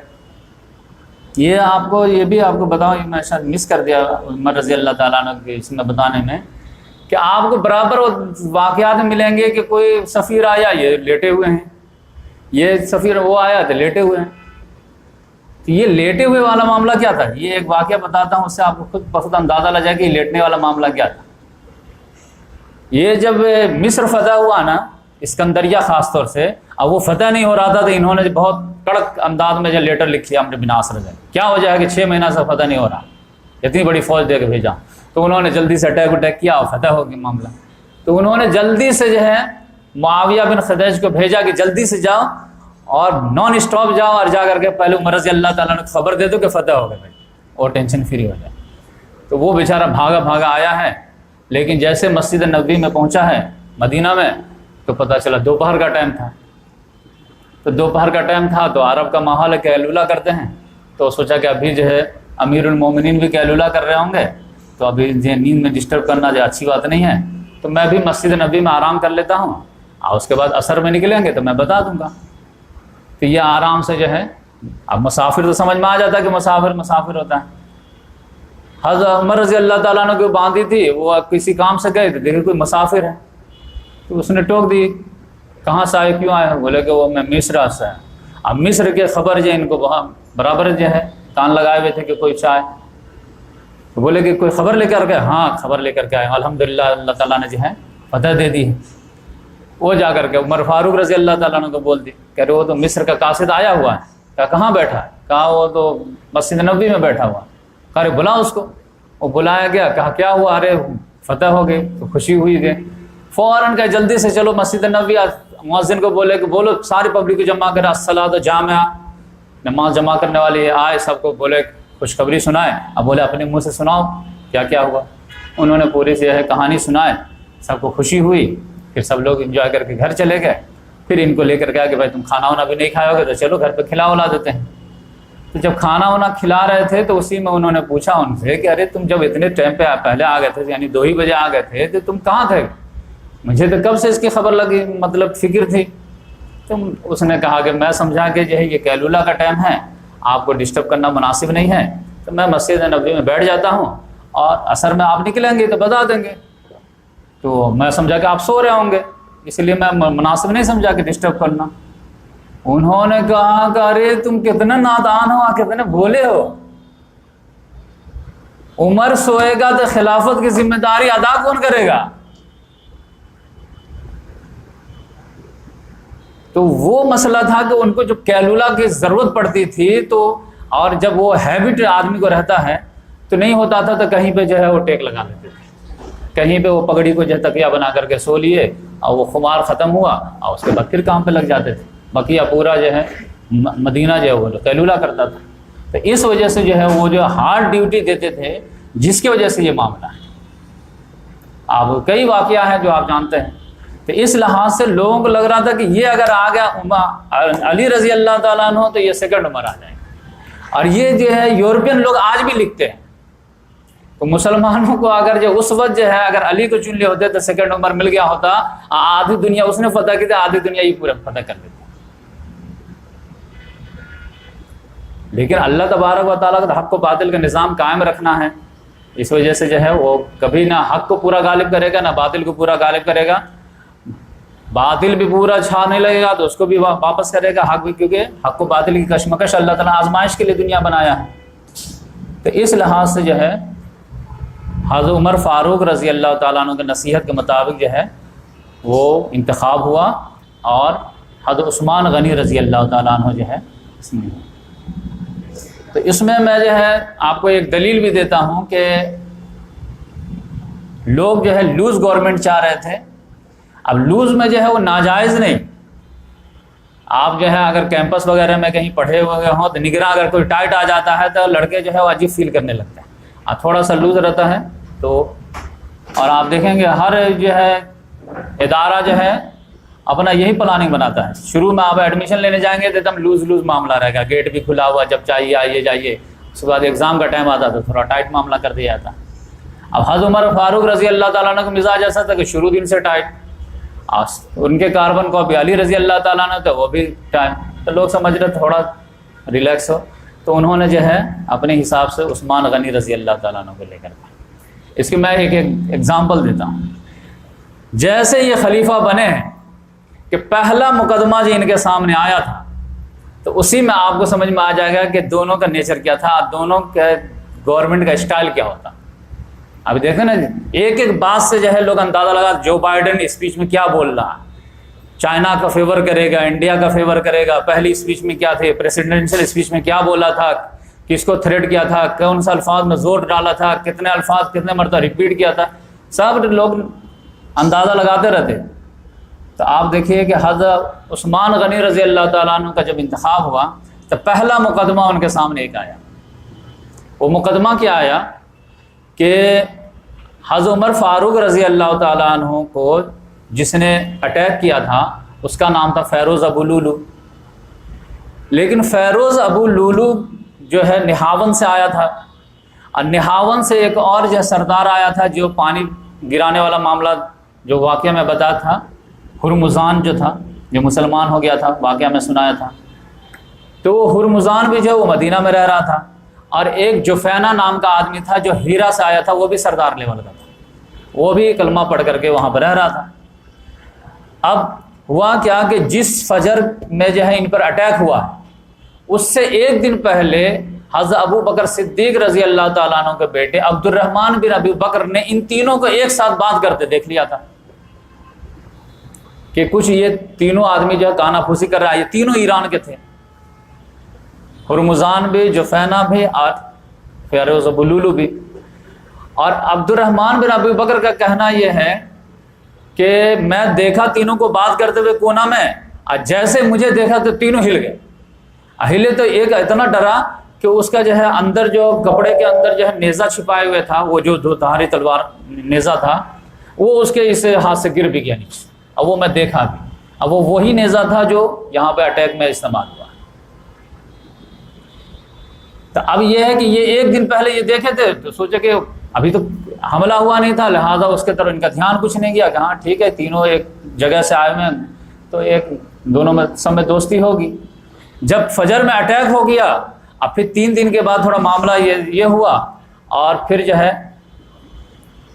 یہ بھی آپ کو بتاؤں، یہ میں شاید مس کر دیا عمر رضی اللہ تعالیٰ عنہ کے اس میں بتانے میں، کہ آپ کو برابر واقعات ملیں گے کہ کوئی سفیر آیا یہ لیٹے ہوئے ہیں، یہ سفیر وہ آیا تو لیٹے ہوئے ہیں۔ تو یہ لیٹے ہوئے والا معاملہ کیا تھا، یہ ایک واقعہ بتاتا ہوں، اس سے آپ کو خود بخود اندازہ لگ جائے کہ یہ لیٹنے والا معاملہ کیا تھا۔ یہ جب مصر فتح ہوا نا، اسکندریہ خاص طور سے، اب وہ فتح نہیں ہو رہا تھا تو انہوں نے بہت کڑک انداز میں جو لیٹر لکھ لیا عمرو بن عاص رضی اللہ، کیا وجہ ہے کہ 6 مہینہ سے فتح نہیں ہو رہا، اتنی بڑی فوج دے کے بھیجا، تو انہوں نے جلدی سے اٹیک کیا اور فتح ہو گیا معاملہ۔ تو انہوں نے جلدی سے جو ہے معاویہ بن خدیج کو بھیجا کہ جلدی سے جاؤ اور نان اسٹاپ جاؤ اور جا کر کے پہلے عمر رضی اللہ تعالیٰ نے خبر دے دو کہ فتح ہو گئے بھائی اور ٹینشن فری ہو جائے۔ تو وہ بیچارہ بھاگا بھاگا آیا ہے، لیکن جیسے مسجد نبوی میں پہنچا ہے مدینہ میں تو پتہ چلا دوپہر کا ٹائم تھا۔ تو دوپہر کا ٹائم تھا تو عرب کا ماحول ہے، قیلولہ کرتے ہیں، تو سوچا کہ ابھی جو ہے امیر المومنین بھی قیلولہ کر رہے ہوں گے تو ابھی نیند میں ڈسٹرب کرنا جو اچھی بات نہیں ہے، تو میں بھی مسجد نبوی میں آرام کر لیتا ہوں اور اس کے بعد عصر میں نکلیں گے تو میں بتا دوں گا۔ تو یہ آرام سے جو ہے، اب مسافر تو سمجھ میں آ جاتا ہے کہ مسافر ہوتا ہے۔ حضرت عمر رضی اللہ تعالیٰ نے کوئی باندھی تھی، وہ کسی کام سے گئے تو دیکھے کوئی مسافر ہے، تو اس نے ٹوک دی، کہاں سے آئے، کیوں آئے؟ بولے کہ وہ میں مصر سے ہے۔ اب مصر کے خبر جو ان کو برابر جو ہے کان لگائے ہوئے تھے کہ کوئی چائے، تو بولے کہ کوئی خبر لے کر کے، ہاں خبر لے کر کے آئے، الحمدللہ اللہ تعالیٰ نے جو ہے فتح دے دی ہے۔ وہ جا کر کے عمر فاروق رضی اللہ تعالیٰ نے کو بول دی، کہہ رہے وہ تو مصر کا قاصد آیا ہوا ہے۔ کہا کہاں بیٹھا ہے؟ کہا وہ تو مسجد نبوی میں بیٹھا ہوا۔ کہا ارے بلا اس کو۔ وہ بلایا گیا، کہا کیا ہوا؟ ارے فتح ہو گئی، تو خوشی ہوئی گئی، فوراً کہا جلدی سے چلو مسجد نبوی، مؤذن کو بولے کہ بولو ساری پبلک کو جمع کرے، الصلاۃ جامعہ، نماز جمع کرنے والے آئے، سب کو بولے خوشخبری سنائے۔ اب بولے اپنے منہ سے سناؤ کیا کیا ہوا۔ انہوں نے پوری سے ہے کہانی سنائے، سب کو خوشی ہوئی، پھر سب لوگ انجوائے کر کے گھر چلے گئے۔ پھر ان کو لے کر کے کہ بھائی تم کھانا وانا بھی نہیں کھائے ہوگے تو چلو گھر پہ کھلا ولا دیتے ہیں۔ تو جب کھانا وانا کھلا رہے تھے تو اسی میں انہوں نے پوچھا ان سے کہ ارے تم جب اتنے ٹائم پہ پہلے آ گئے تھے، یعنی 2 ہی بجے آ گئے تھے، تو تم کہاں تھے؟ مجھے تو کب سے اس کی خبر لگی، مطلب فکر تھی۔ تو اس نے کہا کہ میں سمجھا کہ جو ہے یہ قیلولہ کا ٹائم ہے، آپ کو ڈسٹرب کرنا مناسب نہیں ہے، تو میں مسجد نبوی میں بیٹھ جاتا ہوں اور عصر میں آپ نکلیں گے تو بتا دیں گے۔ تو میں سمجھا کہ آپ سو رہے ہوں گے، اس لیے میں مناسب نہیں سمجھا کہ ڈسٹرب کرنا۔ انہوں نے کہا کہ ارے تم کتنے نادان ہو، کتنے بھولے ہو، عمر سوئے گا تو خلافت کی ذمہ داری ادا کون کرے گا؟ تو وہ مسئلہ تھا کہ ان کو جو قیلولہ کی ضرورت پڑتی تھی، تو اور جب وہ ہیبٹ آدمی کو رہتا ہے تو نہیں ہوتا تھا، تو کہیں پہ جو ہے وہ ٹیک لگا لیتے تھے، کہیں پہ وہ پگڑی کو جو ہے تکیہ بنا کر کے سو لیے، اور وہ خمار ختم ہوا اور اس کے بعد پھر کام پہ لگ جاتے تھے۔ بقیہ پورا جو ہے مدینہ جو ہے وہ قیلولہ کرتا تھا۔ تو اس وجہ سے جو ہے وہ جو ہارڈ ڈیوٹی دیتے تھے، جس کی وجہ سے یہ معاملہ ہے۔ اب کئی واقعہ ہیں جو آپ جانتے ہیں، تو اس لحاظ سے لوگوں کو لگ رہا تھا کہ یہ اگر آ گیا علی رضی اللہ تعالیٰ عنہ تو یہ سیکنڈ عمر آ جائے گا۔ اور یہ جو ہے یورپین لوگ آج بھی لکھتے ہیں، تو مسلمانوں کو اگر جو اس وقت جو ہے اگر علی کو چن لیے ہوتے تو سیکنڈ عمر مل گیا ہوتا، آدھی دنیا اس نے فتح کی تھی، آدھی دنیا یہ پورا فتح کر لیتا۔ لیکن اللہ تبارک و تعالیٰ کا حق و باطل کا نظام قائم رکھنا ہے، اس وجہ سے جو ہے وہ کبھی نہ حق کو پورا غالب کرے گا نہ باطل کو پورا غالب کرے گا۔ باطل بھی پورا چھانے لگے گا تو اس کو بھی واپس کرے گا حق بھی، کیونکہ حق و باطل کی کشمکش اللہ تعالیٰ آزمائش کے لیے دنیا بنایا ہے۔ تو اس لحاظ سے جو ہے حضرت عمر فاروق رضی اللہ تعالیٰ عنہ کے نصیحت کے مطابق جو ہے وہ انتخاب ہوا، اور حضرت عثمان غنی رضی اللہ تعالیٰ عنہ جو ہے اس میں۔ تو اس میں جو ہے آپ کو ایک دلیل بھی دیتا ہوں کہ لوگ جو ہے لوز گورنمنٹ چاہ رہے تھے۔ اب لوز میں جو ہے وہ ناجائز نہیں، آپ جو ہے اگر کیمپس وغیرہ میں کہیں پڑھے ہوئے ہوں تو نگراں اگر کوئی ٹائٹ آ جاتا ہے تو لڑکے جو ہے وہ عجیب فیل کرنے لگتے ہیں، تھوڑا سا لوز رہتا ہے تو، اور آپ دیکھیں گے ہر جو ہے ادارہ جو ہے اپنا یہی پلاننگ بناتا ہے، شروع میں آپ ایڈمیشن لینے جائیں گے تو ایک دم لوز معاملہ رہے گا، گیٹ بھی کھلا ہوا، جب چاہیے آئیے جائیے، اس کے بعد ایگزام کا ٹائم آتا تو تھوڑا ٹائٹ معاملہ کر دیا جاتا۔ اب حضرت عمر فاروق رضی اللہ تعالیٰ عنہ کا مزاج ایسا تھا کہ شروع دن سے ٹائٹ، ان کے کاربن کو بھی علی رضی اللہ تعالیٰ عنہ تھا وہ بھی ٹائم، تو لوگ سمجھ رہے تھوڑا ریلیکس ہو، تو انہوں نے جو ہے اپنے حساب سے عثمان غنی رضی اللہ تعالیٰ عنہ کو لے کر کے۔ اس کی میں ایک ایگزامپل دیتا ہوں۔ جیسے یہ خلیفہ بنے ہیں کہ پہلا مقدمہ جو ان کے سامنے آیا تھا، تو اسی میں آپ کو سمجھ میں آ جائے گا کہ دونوں کا نیچر کیا تھا، دونوں کے گورنمنٹ کا اسٹائل کیا ہوتا۔ اب دیکھیں نا، ایک ایک بات سے جو ہے لوگ اندازہ لگا جو بائیڈن اسپیچ میں کیا بول رہا، چائنا کا فیور کرے گا، انڈیا کا فیور کرے گا، پہلی اسپیچ میں کیا تھے، پریسیڈنشل اسپیچ میں کیا بولا تھا، کس کو تھریٹ کیا تھا، کون سا الفاظ میں زور ڈالا تھا، کتنے الفاظ کتنے مرتبہ ریپیٹ کیا تھا، سب لوگ اندازہ لگاتے رہتے۔ تو آپ دیکھیے کہ حضرت عثمان غنی رضی اللہ تعالیٰ عنہ کا جب انتخاب ہوا تو پہلا مقدمہ ان کے سامنے ایک آیا. وہ مقدمہ کیا آیا کہ حضرت عمر فاروق رضی اللہ تعالیٰ عنہ کو جس نے اٹیک کیا تھا اس کا نام تھا فیروز ابو لولو. لیکن فیروز ابو لولو جو ہے نہاون سے آیا تھا، اور نہاون سے ایک اور جو سردار آیا تھا جو پانی گرانے والا معاملہ جو واقعہ میں بتایا تھا، ہرمزان جو تھا جو مسلمان ہو گیا تھا، واقعہ میں سنایا تھا. تو وہ ہرمزان بھی جو وہ مدینہ میں رہ رہا تھا، اور ایک جفینہ نام کا آدمی تھا جو ہیرا سے آیا تھا، وہ بھی سردار لیول کا تھا، وہ بھی کلمہ پڑھ کر کے وہاں پر رہ رہا تھا. اب ہوا کیا کہ جس فجر میں جو ہے ان پر اٹیک ہوا اس سے ایک دن پہلے حضرت ابو بکر صدیق رضی اللہ تعالیٰ عنہ کے بیٹے عبد الرحمن بن ابی بکر نے ان تینوں کو ایک ساتھ بات کرتے دیکھ لیا تھا کہ کچھ یہ تینوں آدمی جو ہے کانا پھوسی کر رہا ہے. یہ تینوں ایران کے تھے، ہرمزان بھی، جفینہ بھی اور فیروز ابو لولو بھی. اور عبد الرحمن بن ابی بکر کا کہنا یہ ہے کہ میں دیکھا تینوں کو بات کرتے ہوئے کونا میں، اور جیسے مجھے دیکھا تو تینوں ہل گئے. ہلے تو ایک اتنا ڈرا کہ اس کا جو ہے اندر جو کپڑے کے اندر جو ہے نیزہ چھپائے ہوئے تھا، وہ جو دو دھاری تلوار نیزہ تھا، وہ اس کے اس ہاتھ سے گر بھی گیا نیچے. اب وہ میں دیکھا بھی، اب وہ وہی نیزہ تھا جو یہاں پہ اٹیک میں استعمال ہوا. تو اب یہ ہے کہ یہ ایک دن پہلے یہ دیکھے تھے تو سوچے کہ ابھی تو حملہ ہوا نہیں تھا، لہٰذا اس کے طرف ان کا دھیان کچھ نہیں گیا کہ ہاں ٹھیک ہے تینوں ایک جگہ سے آئے ہوئے ہیں تو ایک دونوں میں سب میں دوستی ہوگی. جب فجر میں اٹیک ہو گیا، اب پھر 3 دن کے بعد تھوڑا معاملہ یہ ہوا، اور پھر جو ہے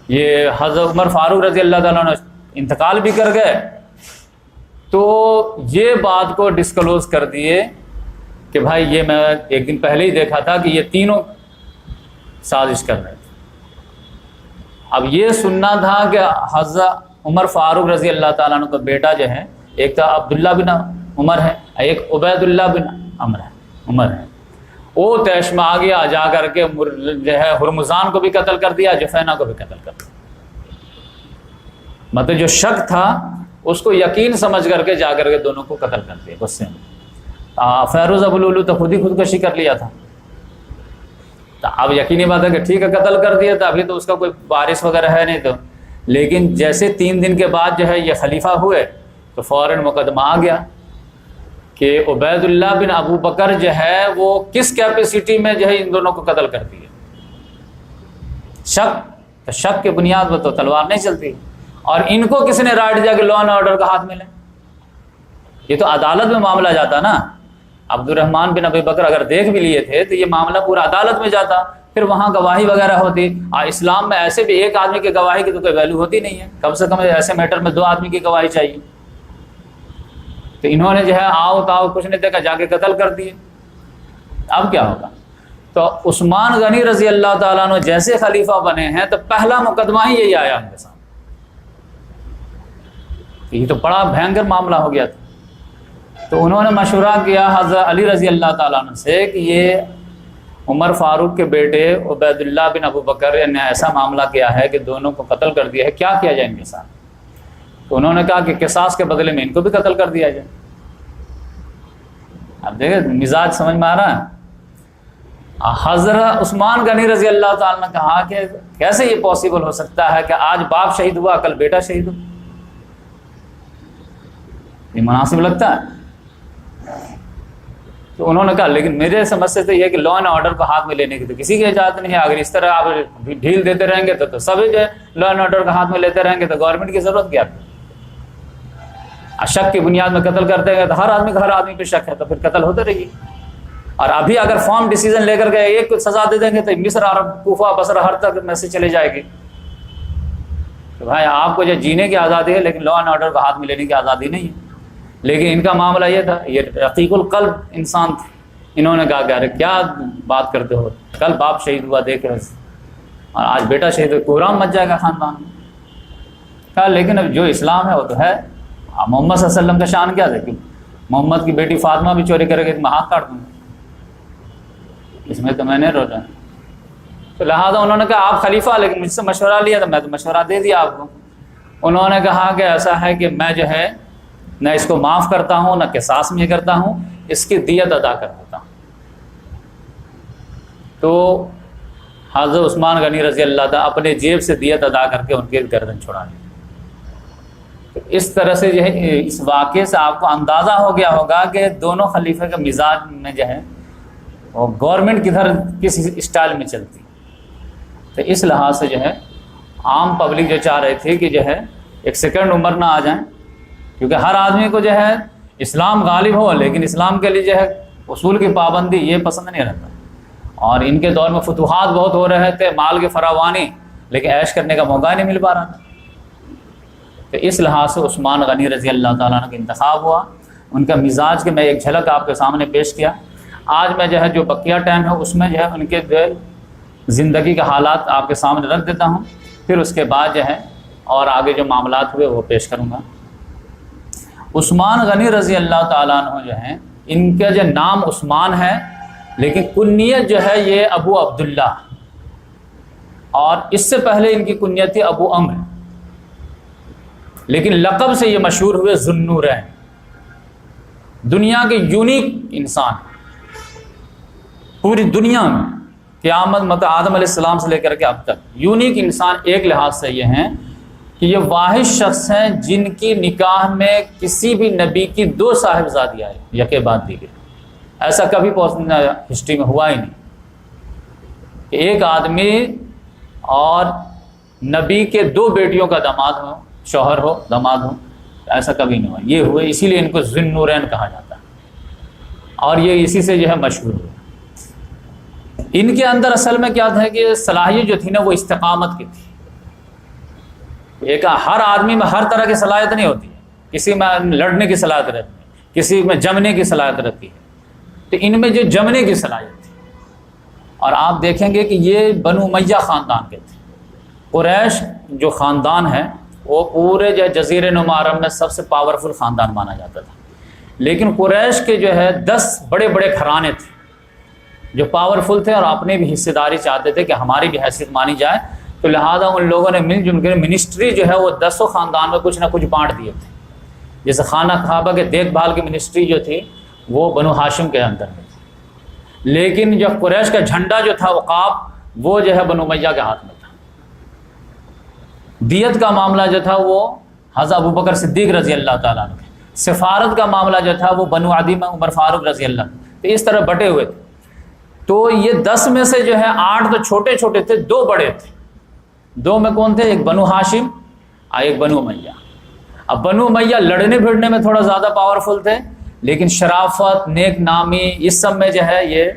یہ حضرت عمر فاروق رضی اللہ تعالیٰ عنہ انتقال بھی کر گئے. تو یہ بات کو ڈسکلوز کر دیے کہ بھائی یہ میں ایک دن پہلے ہی دیکھا تھا کہ یہ تینوں سازش کر رہے تھے. اب یہ سننا تھا کہ حضرت عمر فاروق رضی اللہ تعالیٰ عنہ کا بیٹا جو ہے، ایک تو عبداللہ بن عمر ہے، ایک عبید اللہ بن عمر ہے. وہ طیش میں آ گیا، جا کر کے جو ہے ہرمزان کو بھی قتل کر دیا، جفینہ کو بھی قتل کر دیا. مطلب جو شک تھا اس کو یقین سمجھ کر کے جا کر کے دونوں کو قتل کر دیا غصے میں. فیروز ابو لولو تو خود ہی خودکشی کر لیا تھا. تو اب یقینی بات ہے کہ ٹھیک ہے قتل کر دیا تھا، ابھی تو اس کا کوئی وارث وغیرہ ہے نہیں. تو لیکن جیسے 3 دن کے بعد جو ہے یہ خلیفہ ہوئے تو فوراً مقدمہ آ گیا کہ عبید اللہ بن ابو بکر جو ہے وہ کس کیپیسٹی میں جو ہے ان دونوں کو قتل کر دیا. شک کے بنیاد پر تو تلوار نہیں چلتی. اور ان کو کس نے رائٹ دیا کہ لا اینڈ آرڈر کا ہاتھ ملے؟ یہ تو عدالت میں معاملہ جاتا نا. عبد الرحمن بن ابی بکر اگر دیکھ بھی لیے تھے تو یہ معاملہ پورا عدالت میں جاتا، پھر وہاں گواہی وغیرہ ہوتی. اور اسلام میں ایسے بھی ایک آدمی کی گواہی کی تو کوئی ویلیو ہوتی نہیں ہے، کم سے کم ایسے میٹر میں 2 آدمی کی گواہی چاہیے. تو انہوں نے جو ہے آؤ تاؤ کچھ نہیں دیکھا، جا کے قتل کر دیے. اب کیا ہوگا؟ تو عثمان غنی رضی اللہ تعالیٰ عنہ جیسے خلیفہ بنے ہیں تو پہلا مقدمہ ہی یہی آیا ان کے سامنے. یہ تو بڑا بھینکر معاملہ ہو گیا تھا. تو انہوں نے مشورہ کیا حضرت علی رضی اللہ تعالیٰ عنہ سے کہ یہ عمر فاروق کے بیٹے عبید اللہ بن ابو بکر نے ایسا معاملہ کیا ہے کہ دونوں کو قتل کر دیا ہے، کیا کیا جائے ان کے ساتھ؟ تو انہوں نے کہا کہ قصاص کے بدلے میں ان کو بھی قتل کر دیا جائے. اب دیکھیں مزاج سمجھ میں آ رہا ہے. حضرت عثمان غنی رضی اللہ تعالیٰ نے کہا کہ کیسے یہ پاسبل ہو سکتا ہے کہ آج باپ شہید ہوا کل بیٹا شہید ہو؟ یہ مناسب لگتا ہے؟ تو انہوں نے کہا لیکن میرے سمجھ سے تو یہ کہ لا اینڈ آرڈر کو ہاتھ میں لینے کی تو کسی کی اجازت نہیں ہے. اگر اس طرح آپ ڈھیل دیتے رہیں گے تو سب جو ہے لا اینڈ آرڈر کا ہاتھ میں لیتے رہیں گے تو گورنمنٹ کی ضرورت کیا ہے؟ شک کی بنیاد میں قتل کرتے ہیں تو ہر آدمی پہ شک ہے تو پھر قتل ہوتے رہیے. اور ابھی اگر فارم ڈیسیژن لے کر کے ایک سزا دے دیں گے تو مصر عرب کوفہ بصرہ ہر تک میسج چلے جائے گی. تو بھائی آپ کو جو جینے کی آزادی ہے لیکن لا اینڈ آرڈر کا ہاتھ میں لینے کی آزادی نہیں ہے. لیکن ان کا معاملہ یہ تھا، یہ رقیق القلب انسان تھے. انہوں نے کہا کہ ارے کیا بات کرتے ہو، کل باپ شہید ہوا دیکھ رہے اور آج بیٹا شہید ہوا، کوہرام مچ جائے گا خاندان میں. کہا لیکن اب جو اسلام ہے وہ تو ہے. محمد صلی اللہ علیہ وسلم کا شان کیا تھا کہ محمد کی بیٹی فاطمہ بھی چوری کرے گی تو میں ہاتھ کاٹ دوں گا، اس میں تو میں نے رونا. تو لہٰذا انہوں نے کہا آپ خلیفہ، لیکن مجھ سے مشورہ لیا تو میں تو مشورہ دے دیا آپ کو. انہوں نے کہا کہ ایسا ہے کہ میں جو ہے نہ اس کو معاف کرتا ہوں، نہ قصاص میں کرتا ہوں، اس کی دیت ادا کر دیتا ہوں۔ تو حضرت عثمان غنی رضی اللہ تعالیٰ اپنے جیب سے دیت ادا کر کے ان کے گردن چھڑا لی۔ تو اس طرح سے جو ہے اس واقعے سے آپ کو اندازہ ہو گیا ہوگا کہ دونوں خلیفہ کا مزاج میں جو ہے وہ گورنمنٹ کدھر کس اسٹائل میں چلتی۔ تو اس لحاظ سے جو ہے عام پبلک جو چاہ رہی تھی کہ جو ہے ایک سیکنڈ عمر نہ آ جائیں، کیونکہ ہر آدمی کو جو ہے اسلام غالب ہو، لیکن اسلام کے لیے جو ہے اصول کی پابندی یہ پسند نہیں رہتا۔ اور ان کے دور میں فتوحات بہت ہو رہے تھے، مال کی فراوانی، لیکن عیش کرنے کا موقع نہیں مل پا رہا تھا۔ تو اس لحاظ سے عثمان غنی رضی اللہ تعالیٰ عنہ کا انتخاب ہوا۔ ان کا مزاج کے میں ایک جھلک آپ کے سامنے پیش کیا۔ آج میں جو ہے جو بقیہ ٹائم ہے اس میں جو ہے ان کے جو ہے زندگی کے حالات آپ کے سامنے رکھ دیتا ہوں، پھر اس کے بعد جو ہے اور آگے جو معاملات ہوئے وہ پیش کروں گا۔ عثمان غنی رضی اللہ تعالیٰ عنہ جو ہیں، ان کا جو نام عثمان ہے، لیکن کنیت جو ہے یہ ابو عبداللہ، اور اس سے پہلے ان کی کنیت تھی ابو عمر، لیکن لقب سے یہ مشہور ہوئے ذوالنورین۔ دنیا کے یونیک انسان پوری دنیا میں قیامت آدم علیہ السلام سے لے کر کے اب تک یونیک انسان ایک لحاظ سے یہ ہیں کہ یہ واحد شخص ہیں جن کی نکاح میں کسی بھی نبی کی 2 صاحبزادی آئے یکے بعد دیگر۔ ایسا کبھی ہسٹری میں ہوا ہی نہیں کہ ایک آدمی اور نبی کے 2 بیٹیوں کا داماد ہو، شوہر ہو، داماد ہو، ایسا کبھی نہیں ہوا۔ یہ ہوئے، اسی لیے ان کو ذوالنورین کہا جاتا ہے، اور یہ اسی سے جو ہے مشہور ہوئے۔ ان کے اندر اصل میں کیا تھا کہ صلاحیت جو تھی نا وہ استقامت کی تھی۔ ایک ہر آدمی میں ہر طرح کی صلاحیت نہیں ہوتی ہے، کسی میں لڑنے کی صلاحیت رہتی ہے، کسی میں جمنے کی صلاحیت رہتی ہے، تو ان میں جو جمنے کی صلاحیت تھی۔ اور آپ دیکھیں گے کہ یہ بنو امیہ خاندان کے تھے۔ قریش جو خاندان ہے وہ پورے جو جزیرے نما عرب میں سب سے پاورفل خاندان مانا جاتا تھا، لیکن قریش کے جو ہے 10 بڑے بڑے گھرانے تھے جو پاورفل تھے اور اپنے بھی حصے داری چاہتے تھے کہ ہماری بھی حیثیت مانی جائے، تو لہٰذا ان لوگوں نے مل جل کر منسٹری جو ہے وہ 10 خاندان میں کچھ نہ کچھ بانٹ دیے تھے۔ جیسے خانہ کعبہ کے دیکھ بھال کی منسٹری جو تھی وہ بنو ہاشم کے اندر میں تھی، لیکن جو قریش کا جھنڈا جو تھا عقاب وہ جو ہے بنو امیہ کے ہاتھ میں تھا۔ دیت کا معاملہ جو تھا وہ حضرت ابوبکر صدیق رضی اللہ تعالیٰ عنہ، سفارت کا معاملہ جو تھا وہ بنو عدی میں عمر فاروق رضی اللہ عنہ، تو اس طرح بٹے ہوئے تھے۔ تو یہ 10 میں سے جو ہے 8 تو چھوٹے چھوٹے تھے، 2 بڑے تھے۔ 2 میں کون تھے؟ ایک بنو ہاشم اور ایک بنو امیہ۔ اب بنو امیہ لڑنے بھیڑنے میں تھوڑا زیادہ پاورفل تھے، لیکن شرافت، نیک نامی، اس سب میں جو ہے یہ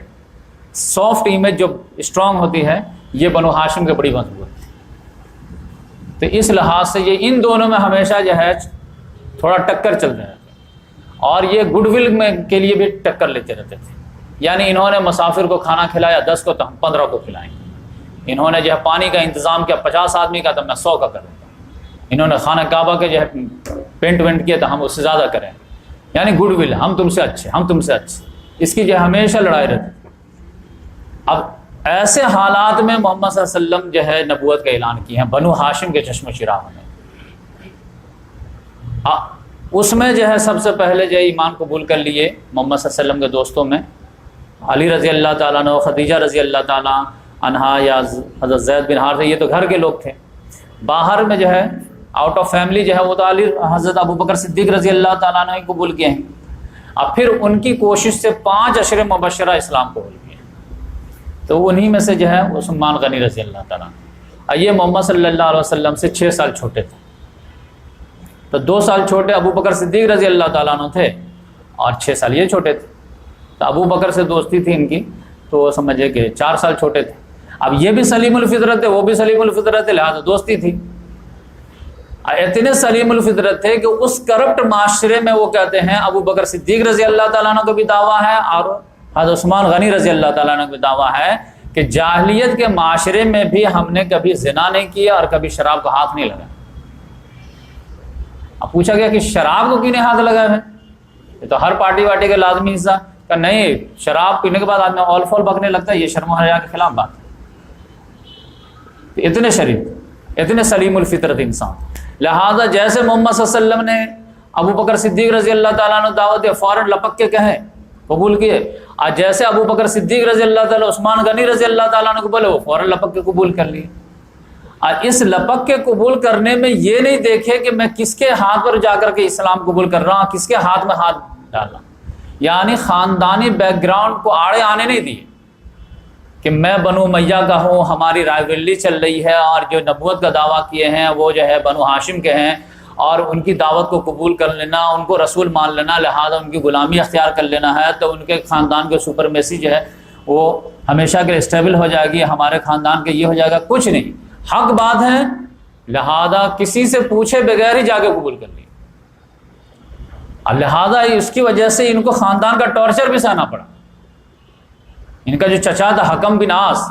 سافٹ امیج جو اسٹرانگ ہوتی ہے یہ بنو ہاشم کے بڑی مضبوط تھی۔ تو اس لحاظ سے یہ ان دونوں میں ہمیشہ جو ہے تھوڑا ٹکر چل رہا تھا، اور یہ گڈ ول میں کے لیے بھی ٹکر لیتے رہتے تھے۔ یعنی انہوں نے مسافر کو کھانا کھلایا 10 کو تو ہم 15 کو کھلائیں گے، انہوں نے جو ہے پانی کا انتظام کیا 50 آدمی کا تو میں 100 کا کروں گا، انہوں نے خانہ کعبہ کے جو ہے پینٹ وینٹ کیا تو ہم اس سے زیادہ کریں، یعنی گڈ ول، ہم تم سے اچھے، ہم تم سے اچھے، اس کی جو ہے ہمیشہ لڑائی رہتی تھی۔ اب ایسے حالات میں محمد صلی اللہ علیہ وسلم جو ہے نبوت کا اعلان کیے ہیں بنو ہاشم کے چشم و چراغ میں۔ اس میں جو ہے سب سے پہلے جو ہے ایمان قبول کر لیے محمد صلی اللہ علیہ وسلم کے دوستوں میں علی رضی اللہ تعالیٰ عنہ، خدیجہ رضی اللہ تعالیٰ عنہا، یا حضرت زید بن حارثہ، یہ تو گھر کے لوگ تھے۔ باہر میں جو ہے آؤٹ آف فیملی جو ہے وہ تو علی حضرت ابوبکر صدیق رضی اللہ تعالیٰ عنہ قبول کیے ہیں۔ اب پھر ان کی کوشش سے 5 عشر مبشرہ اسلام قبول کیے، تو انہی میں سے جو ہے عثمان غنی رضی اللہ تعالیٰ عنہ۔ یہ محمد صلی اللہ علیہ وسلم سے 6 سال چھوٹے تھے، تو 2 سال چھوٹے ابوبکر صدیق رضی اللہ تعالیٰ عنہ تھے اور 6 سال یہ چھوٹے تھے۔ تو ابو بکر سے دوستی تھی ان کی، تو وہ سمجھے کہ 4 سال چھوٹے تھے۔ اب یہ بھی سلیم الفطرت تھے، وہ بھی سلیم الفطرت تھے، لہٰذا دوستی تھی۔ اتنے سلیم الفطرت تھے کہ اس کرپٹ معاشرے میں وہ کہتے ہیں ابو بکر صدیق رضی اللہ تعالیٰ عنہ کو بھی دعویٰ ہے اور حضرت عثمان غنی رضی اللہ تعالیٰ عنہ کو بھی دعویٰ ہے کہ جاہلیت کے معاشرے میں بھی ہم نے کبھی زنا نہیں کیا اور کبھی شراب کو ہاتھ نہیں لگایا۔ اب پوچھا گیا کہ شراب کو کیوں نہیں ہاتھ لگایا ہے؟ یہ تو ہر پارٹی واٹی کا لازمی حصہ، کہ نہیں، شراب پینے کے بعد آدمی اول فول بکنے لگتا ہے، یہ شرم و حیا کے خلاف بات ہے۔ اتنے شریف، اتنے سلیم الفطرت انسان، لہذا جیسے محمد صلی اللہ علیہ وسلم نے ابو بکر صدیق رضی اللہ تعالیٰ عنہ دعوت دے فوراً لپک کے کہیں قبول کیے. آج جیسے ابو بکر صدیق رضی اللہ تعالیٰ عثمان غنی رضی اللہ تعالیٰ عنہ کو بولے وہ فوراً لپک کے قبول کر لیے. اور اس لپک کے قبول کرنے میں یہ نہیں دیکھے کہ میں کس کے ہاتھ پر جا کر کے اسلام قبول کر رہا ہوں, کس کے ہاتھ میں ہاتھ ڈالا, یعنی خاندانی بیک گراؤنڈ کو آڑے آنے نہیں دیے کہ میں بنو امیہ کا ہوں, ہماری رائیولری چل رہی ہے, اور جو نبوت کا دعویٰ کیے ہیں وہ جو ہے بنو ہاشم کے ہیں, اور ان کی دعوت کو قبول کر لینا, ان کو رسول مان لینا, لہذا ان کی غلامی اختیار کر لینا ہے تو ان کے خاندان کے سپرمیسی جو ہے وہ ہمیشہ کے لیے اسٹیبل ہو جائے گی, ہمارے خاندان کے یہ ہو جائے گا. کچھ نہیں, حق بات ہے, لہذا کسی سے پوچھے بغیر ہی جا کے قبول کر لیا. لہذا اس کی وجہ سے ان کو خاندان کا ٹارچر بھی سہنا پڑا. ان کا جو چچا تھا حکم بن عاص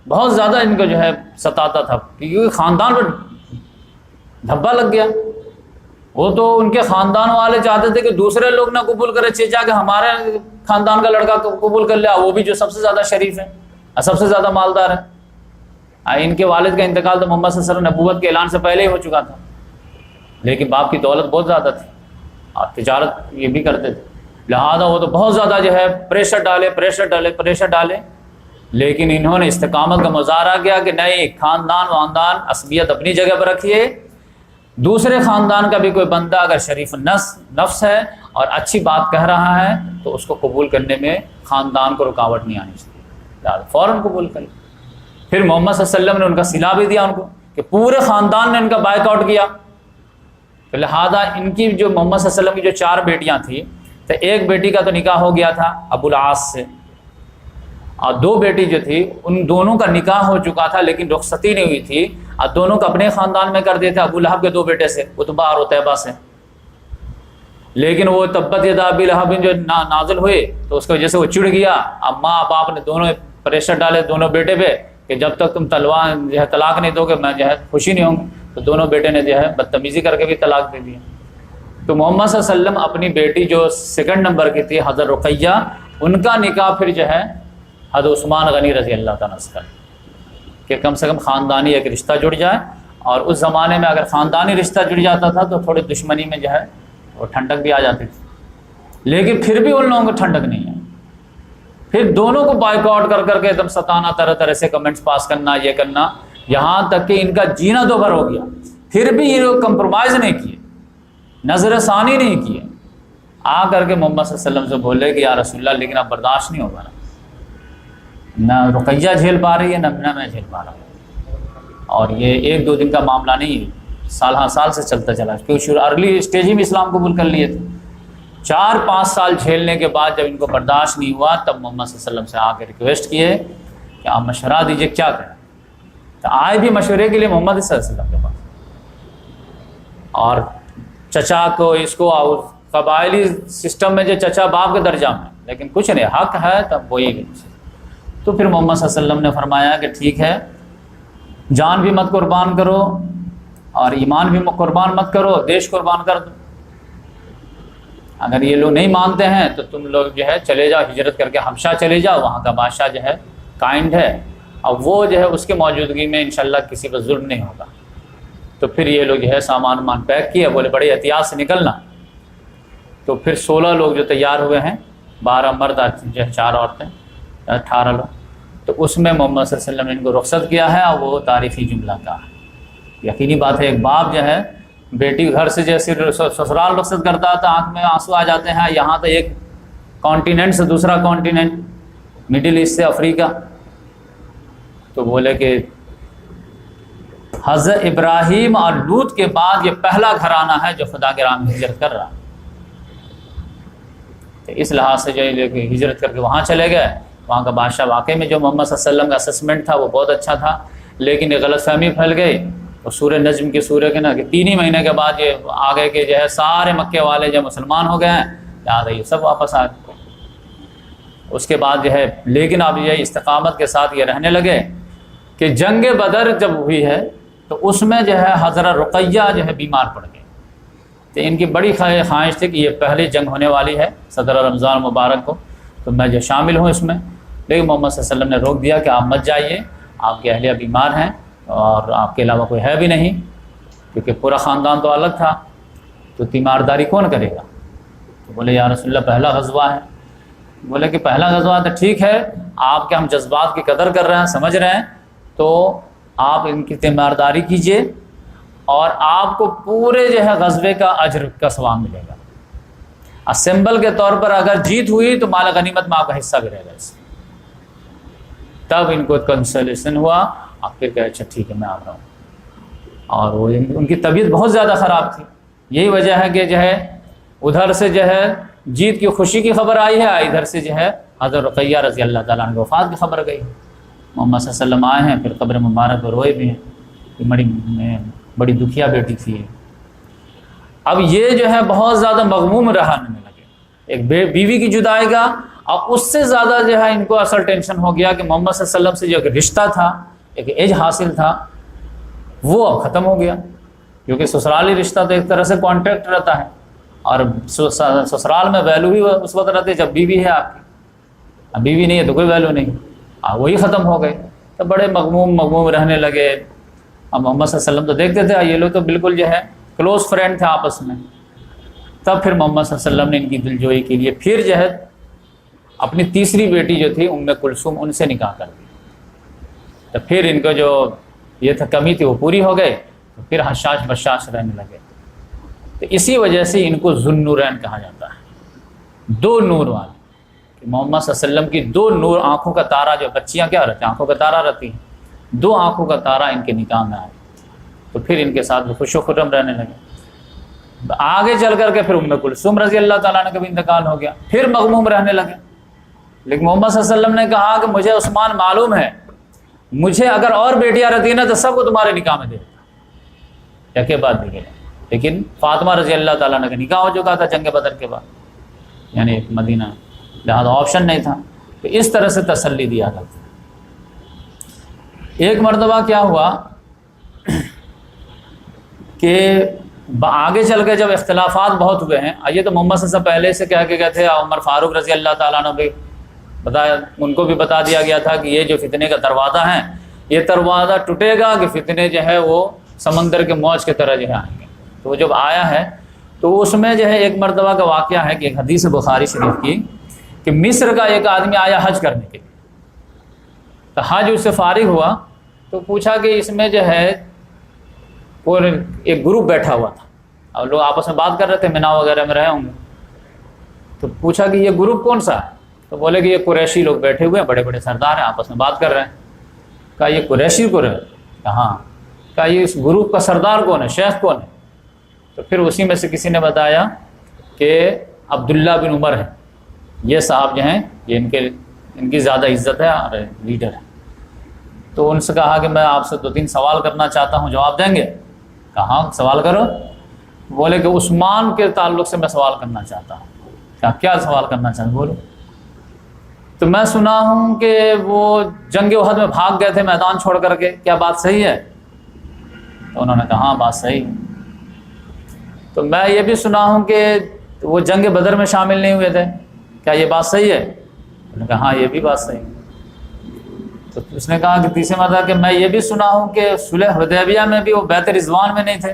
بہت زیادہ ان کو جو ہے ستاتا تھا, کیونکہ خاندان پر دھبا لگ گیا. وہ تو ان کے خاندان والے چاہتے تھے کہ دوسرے لوگ نہ قبول کرے, چچا کہ ہمارے خاندان کا لڑکا قبول کر لیا, وہ بھی جو سب سے زیادہ شریف ہے, سب سے زیادہ مالدار ہے. ان کے والد کا انتقال تو محمد صلی اللہ علیہ وسلم نبوت کے اعلان سے پہلے ہی ہو چکا تھا, لیکن باپ کی دولت بہت زیادہ تھی اور تجارت یہ بھی کرتے تھے, لہذا وہ تو بہت زیادہ جو ہے پریشر ڈالے. لیکن انہوں نے استقامت کا مظاہرہ کیا کہ نہیں, خاندان عصبیت اپنی جگہ پر رکھیے, دوسرے خاندان کا بھی کوئی بندہ اگر شریف نفس ہے اور اچھی بات کہہ رہا ہے تو اس کو قبول کرنے میں خاندان کو رکاوٹ نہیں آنی چاہیے, فوراً قبول کریں. پھر محمد صلی اللہ علیہ وسلم نے ان کا صلہ بھی دیا ان کو کہ پورے خاندان نے ان کا بائک آؤٹ کیا. لہذا ان کی جو محمد صلی اللہ علیہ وسلم کی جو 4 بیٹیاں تھیں, تو ایک بیٹی کا تو نکاح ہو گیا تھا ابو العاص سے, اور 2 بیٹی جو تھی ان دونوں کا نکاح ہو چکا تھا لیکن رخصتی نہیں ہوئی تھی, اور دونوں کو اپنے خاندان میں کر دیے تھے, ابو لہب کے 2 بیٹے سے, عتبہ اور عتیبہ سے. لیکن وہ تبت یدا ابی لہب جو نازل ہوئے تو اس کی وجہ سے وہ چڑ گیا. اب ماں باپ نے دونوں پریشر ڈالے دونوں بیٹے پہ کہ جب تک تم جو ہے طلاق نہیں دو گے میں جو ہے خوشی نہیں ہوں گی, تو دونوں بیٹے نے جو ہے بدتمیزی کر کے بھی طلاق دے دیا. تو محمد صلی اللہ علیہ وسلم اپنی بیٹی جو 2 نمبر کی تھی حضرت رقیہ, ان کا نکاح پھر جو ہے حضرت عثمان غنی رضی اللہ تعالیٰ عنہ سے کر, کہ کم سے کم خاندانی ایک رشتہ جڑ جائے. اور اس زمانے میں اگر خاندانی رشتہ جڑ جاتا تھا تو تھوڑی دشمنی میں جو ہے وہ ٹھنڈک بھی آ جاتی تھی, لیکن پھر بھی ان لوگوں کو ٹھنڈک نہیں ہے. پھر دونوں کو بائک آؤٹ کر کے ایک دم ستانا, طرح سے کمنٹس پاس کرنا, یہ کرنا, یہاں تک کہ ان کا جینا دو بھر ہو گیا. پھر بھی یہ لوگ کمپرومائز نہیں کیے, نظر ثانی نہیں کیے. آ کر کے محمد صلی اللہ علیہ وسلم سے بولے کہ یا رسول اللہ لیکن اب برداشت نہیں ہوگا, نہ رقیہ جھیل پا رہی ہے نہ میں جھیل پا رہا ہوں. اور یہ 1-2 دن کا معاملہ نہیں ہے, سال سے چلتا چلا, کیونکہ ارلی اسٹیج ہی میں اسلام قبول کر لیے تھے. 4-5 سال جھیلنے کے بعد جب ان کو برداشت نہیں ہوا تب محمد صلی اللہ علیہ وسلم سے آ کے ریکویسٹ کیے کہ آپ مشورہ دیجیے کیا کریں. تو آئے بھی مشورے کے لیے محمد صلی اللہ علیہ وسلم کے پاس, اور چچا کو اس کو قبائلی سسٹم میں جو چچا باپ کے درجہ میں, لیکن کچھ نہیں, حق ہے تب وہی. تو پھر محمد صلی اللہ علیہ وسلم نے فرمایا کہ ٹھیک ہے, جان بھی مت قربان کرو اور ایمان بھی قربان مت کرو, دیش قربان کر دو. اگر یہ لوگ نہیں مانتے ہیں تو تم لوگ جو ہے چلے جاؤ, ہجرت کر کے حبشہ چلے جاؤ, وہاں کا بادشاہ جو ہے کائنڈ ہے, اور وہ جو ہے اس کے موجودگی میں انشاءاللہ کسی پر ظلم نہیں ہوگا. تو پھر یہ لوگ جو ہے سامان پیک کیا, بولے بڑے احتیاط سے نکلنا. تو پھر 16 لوگ جو تیار ہوئے ہیں, 12 مرد جو ہے 4 عورتیں, 18 لوگ. تو اس میں محمد صلی اللہ علیہ وسلم نے ان کو رخصت کیا ہے, اور وہ تاریخی جملہ کا ہے. یقینی بات ہے, ایک باپ جو ہے بیٹی گھر سے جیسے سسرال رخصت کرتا ہے تو آنکھ میں آنسو آ جاتے ہیں. یہاں تو ایک کانٹیننٹ سے دوسرا کانٹیننٹ, مڈل ایسٹ سے افریقہ. تو بولے کہ حضرت ابراہیم اور لوط کے بعد یہ پہلا گھرانہ ہے جو خدا کے راہ میں ہجرت کر رہا. تو اس لحاظ سے جو ہے ہجرت کر کے وہاں چلے گئے. وہاں کا بادشاہ واقعی میں جو محمد صلی اللہ علیہ وسلم کا اسسمنٹ تھا وہ بہت اچھا تھا, لیکن یہ غلط فہمی پھیل گئی. اور سورہ نجم کے سورہ کے نا کہ 3 ہی مہینے کے بعد یہ آگے کے جو ہے سارے مکے والے جو مسلمان ہو گئے ہیں, یاد ہے یہ سب واپس آ گئے. اس کے بعد جو ہے لیکن اب یہ استقامت کے ساتھ یہ رہنے لگے کہ جنگ بدر جب ہوئی ہے تو اس میں جو ہے حضرت رقیہ جو ہے بیمار پڑ گئے. تو ان کی بڑی خواہش تھی کہ یہ پہلی جنگ ہونے والی ہے صدر رمضان مبارک کو, تو میں جو شامل ہوں اس میں. لیکن محمد صلی اللہ علیہ وسلم نے روک دیا کہ آپ مت جائیے, آپ کے اہلیہ بیمار ہیں اور آپ کے علاوہ کوئی ہے بھی نہیں, کیونکہ پورا خاندان تو الگ تھا. تو تیمارداری کون کرے گا؟ تو بولے یا رسول اللہ پہلا غزوہ ہے۔ بولے کہ پہلا غزوہ تو ٹھیک ہے، آپ کے ہم جذبات کی قدر کر رہے ہیں، سمجھ رہے ہیں، تو آپ ان کی تیمارداری کیجئے اور آپ کو پورے جو ہے غزوے کا اجر کا ثواب ملے گا۔ اسمبل کے طور پر اگر جیت ہوئی تو مال غنیمت میں آپ کا حصہ بھی رہے گا اس میں۔ تب ان کو کنسلیشن ہوا، اور پھر کہا اچھا ٹھیک ہے میں آ رہا ہوں۔ اور وہ ان کی طبیعت بہت زیادہ خراب تھی، یہی وجہ ہے کہ جو ہے ادھر سے جو ہے جیت کی خوشی کی خبر آئی ہے، ادھر سے جو ہے حضرت رقیہ رضی اللہ تعالیٰ عنہ کی وفات کی خبر گئی۔ محمد صلی اللہ علیہ وسلم آئے ہیں، پھر قبر مبارک پر روئے بھی ہیں کہ بڑی دکھیا بیٹی تھی۔ اب یہ جو ہے بہت زیادہ مغموم رہنے لگے، ایک بیوی کی جدائی کا، اور اس سے زیادہ جو ہے ان کو اصل ٹینشن ہو گیا کہ محمد صلی اللہ علیہ وسلم سے جو ایک رشتہ تھا، ایک ایج حاصل تھا، وہ اب ختم ہو گیا، کیونکہ سسرالی رشتہ تو ایک طرح سے کانٹیکٹ رہتا ہے، اور سسرال میں ویلو ہی اس وقت رہتے جب بیوی ہے آپ کی، اب بیوی نہیں ہے تو کوئی ویلو نہیں، وہی ختم ہو گئے۔ تو بڑے مغموم رہنے لگے۔ اب محمد صلی اللہ علیہ وسلم تو دیکھتے تھے یہ لوگ تو بالکل جو ہے کلوز فرینڈ تھے آپس میں۔ تب پھر محمد صلی اللہ علیہ وسلم نے ان کی دلجوئی کے لیے پھر جو ہے اپنی تیسری بیٹی جو تھی ام کلثوم، ان سے نکاح کر دیا۔ تو پھر ان کو جو یہ تھا کمی تھی وہ پوری ہو گئے، تو پھر حشاش بشاش رہنے لگے۔ تو اسی وجہ سے ان کو ذو النورین کہا جاتا ہے، دو نور والے، کہ محمد صلی اللہ علیہ وسلم کی دو نور، آنکھوں کا تارا، جو بچیاں کیا رہتی ہیں آنکھوں کا تارا رہتی ہیں، دو آنکھوں کا تارا ان کے نکاح میں آئے، تو پھر ان کے ساتھ وہ خوش و خرم رہنے لگے۔ آگے چل کر کے پھر ام کلثوم رضی اللہ تعالیٰ عنہ کا بھی انتقال ہو گیا، پھر مغموم رہنے لگے۔ لیکن محمد صلی اللہ علیہ وسلم نے کہا کہ مجھے عثمان معلوم ہے، مجھے اگر اور بیٹیاں رہتی نا تو سب کو تمہارے نکاح میں دے دیتا، کے بعد دیکھے۔ لیکن فاطمہ رضی اللہ تعالیٰ عنہ کا نکاح ہو چکا تھا جنگ بدر کے بعد، یعنی مدینہ، لہذا آپشن نہیں تھا، تو اس طرح سے تسلی دیا تھا۔ ایک مرتبہ کیا ہوا کہ آگے چل کے جب اختلافات بہت ہوئے ہیں، یہ تو محمد صلی اللہ علیہ وسلم پہلے سے کہہ کے گئے تھے، عمر فاروق رضی اللہ تعالیٰ عنہ بھی بتایا، ان کو بھی بتا دیا گیا تھا کہ یہ جو فتنے کا دروازہ ہے، یہ دروازہ ٹوٹے گا کہ فتنے جو ہے وہ سمندر کے موج کی طرح جو ہے آئیں گے۔ تو وہ جب آیا ہے تو اس میں جو ہے ایک مرتبہ کا واقعہ ہے کہ ایک حدیث بخاری شریف کی کہ مصر کا ایک آدمی آیا حج کرنے کے لیے، تو حج اس سے فارغ ہوا تو پوچھا کہ اس میں جو ہے ایک گروپ بیٹھا ہوا تھا، اور لوگ آپس میں بات کر رہے تھے، مینا وغیرہ میں رہے ہوں گے، تو پوچھا کہ یہ گروپ کون سا ہے؟ تو بولے کہ یہ قریشی لوگ بیٹھے ہوئے ہیں، بڑے بڑے سردار ہیں، آپس میں بات کر رہے ہیں۔ کہا یہ قریشی کو رہے؟ کہا کہا یہ اس گروپ کا سردار کون ہے، شیخ کون ہے؟ تو پھر اسی میں سے کسی نے بتایا کہ عبداللہ بن عمر ہے، یہ صاحب جو ہیں یہ ان کی زیادہ عزت ہے اور لیڈر ہے۔ تو ان سے کہا کہ میں آپ سے 2-3 سوال کرنا چاہتا ہوں، جواب دیں گے؟ کہاں سوال کرو۔ بولے کہ عثمان کے تعلق سے میں سوال کرنا چاہتا ہوں۔ کیا سوال کرنا چاہتے بولو؟ تو میں سنا ہوں کہ وہ جنگ احد میں بھاگ گئے تھے میدان چھوڑ کر کے، کیا بات صحیح ہے؟ تو انہوں نے کہا ہاں بات صحیح ہے۔ تو میں یہ بھی سنا ہوں کہ وہ جنگ بدر میں شامل نہیں ہوئے تھے، کیا یہ بات صحیح ہے؟ انہوں نے کہا ہاں یہ بھی بات صحیح ہے۔ تو اس نے کہا کہ تیسرے مرتبہ کہ میں یہ بھی سنا ہوں کہ صلح حدیبیہ میں بھی وہ بیعت رضوان میں نہیں تھے،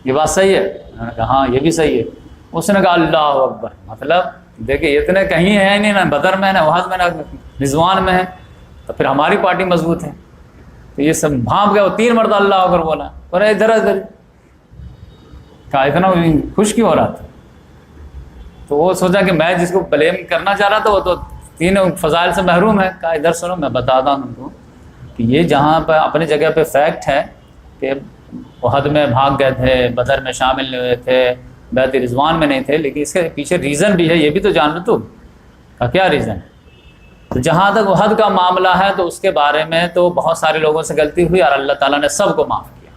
یہ بات صحیح ہے؟ انہوں نے کہا ہاں یہ بھی صحیح ہے۔ اس نے کہا اللہ اکبر، مطلب دیکھیں اتنے کہیں ہیں نہیں، نہ بدر میں، نہ احد میں، نہ رضوان میں ہے، تو پھر ہماری پارٹی مضبوط ہے۔ تو یہ سب بھانپ گیا، وہ 3 مرتبہ اللہ اکبر بولا، اور ادھر ادھر کہا اتنا خوش کیوں ہو رہا تھا؟ تو وہ سوچا کہ میں جس کو بلیم کرنا چاہ رہا تھا وہ تو 3 فضائل سے محروم ہے۔ کہا ادھر سنو میں بتاتا ہوں ان کو کہ یہ جہاں پہ اپنی جگہ پہ فیکٹ ہے کہ احد میں بھاگ گئے تھے، بدر میں شامل نہیں ہوئے تھے، بیعت رضوان میں نہیں تھے، لیکن اس کے پیچھے ریزن بھی ہے، یہ بھی تو جان لو تم کا کیا ریزن ہے۔ تو جہاں تک احد کا معاملہ ہے تو اس کے بارے میں تو بہت سارے لوگوں سے غلطی ہوئی اور اللہ تعالیٰ نے سب کو معاف کیا۔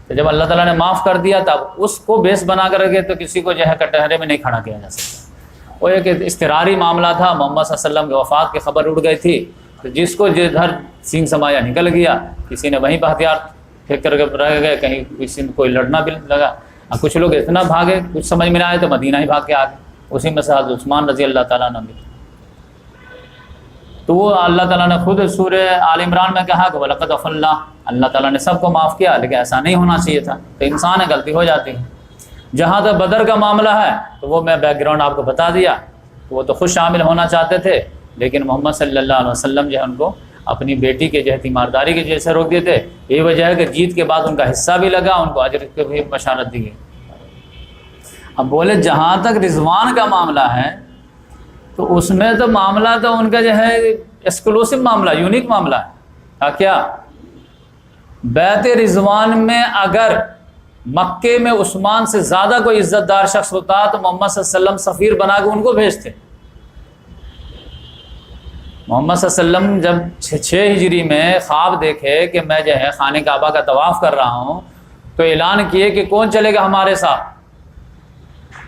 تو جب اللہ تعالیٰ نے معاف کر دیا تب اس کو بیس بنا کر کے تو کسی کو جو ہے کٹہرے میں نہیں کھڑا کیا جا سکتا۔ وہ ایک اضطراری معاملہ تھا، محمد صلی اللہ علیہ وسلم کی وفات کی خبر اڑ گئی تھی، تو جس کو جدھر سینگ سمایا نکل گیا، کسی نے وہیں پہ ہتھیار پھینک کر کے رہ گئے، کہیں کسی میں کوئی لڑنا بھی لگا، اور کچھ لوگ اتنا بھاگے کچھ سمجھ میں نہ آئے تو مدینہ ہی بھاگ کے آ گئے، اسی میں سے حضرت عثمان رضی اللہ تعالیٰ عنہ بھی۔ تو وہ اللہ تعالیٰ نے خود سورہ آل عمران میں کہا کہ وَلَقَدْ عَفَا اللَّهُ، اللہ تعالیٰ نے سب کو معاف کیا، لیکن ایسا نہیں ہونا چاہیے تھا، تو انسان ہے غلطی ہو جاتی ہے۔ جہاں تک بدر کا معاملہ ہے تو وہ میں بیک گراؤنڈ آپ کو بتا دیا، تو وہ تو خود شامل ہونا چاہتے تھے، لیکن محمد صلی اللہ علیہ وسلم جو ہے ان کو اپنی بیٹی کے جو ہے تیمارداری کی وجہ سے روک دیے تھے۔ یہی وجہ ہے کہ جیت کے بعد ان کا حصہ بھی لگا، ان کو اجر کی بھی بشارت دی گئی۔ اب بولے جہاں تک رضوان کا معاملہ ہے تو اس میں تو معاملہ تو ان کا جو ہے ایکسکلوسیو معاملہ، یونیک معاملہ ہے۔ کیا بیعت رضوان میں اگر مکے میں عثمان سے زیادہ کوئی عزت دار شخص ہوتا تو محمد صلی اللہ علیہ وسلم سفیر بنا کے ان کو بھیجتے۔ محمد صلی اللہ علیہ وسلم جب 6 ہجری میں خواب دیکھے کہ میں جو ہے خانہ کعبہ کا طواف کر رہا ہوں تو اعلان کیے کہ کون چلے گا ہمارے ساتھ،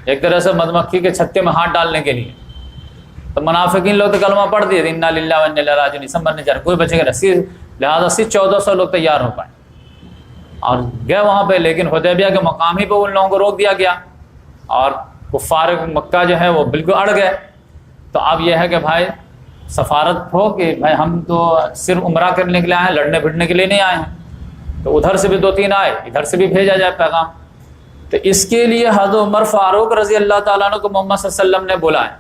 ایک طرح سے مدمکھی کے چھتے میں ہاتھ ڈالنے کے لیے۔ تو منافقین لوگ تو کلمہ پڑھ دیے، انا للہ و انا الیہ راجعون، سب مرنے جا رہے، کوئی بچے گا نہیں، لہٰذا 1400 لوگ تیار ہو پائے اور گئے وہاں پہ، لیکن حدیبیہ کے مقام ہی پہ ان لوگوں کو روک دیا گیا اور کفار مکہ جو ہے وہ بالکل اڑ گئے۔ تو اب یہ ہے کہ بھائی سفارت ہو کہ بھائی ہم تو صرف عمرہ کرنے کے لیے آئے ہیں، لڑنے بھڑنے کے لیے نہیں آئے ہیں، تو ادھر سے بھی 2-3 آئے، ادھر سے بھی بھیجا جائے پیغام۔ تو اس کے لیے حضرت عمر فاروق رضی اللہ تعالیٰ عنہ کو محمد صلی اللہ علیہ وسلم نے بلایا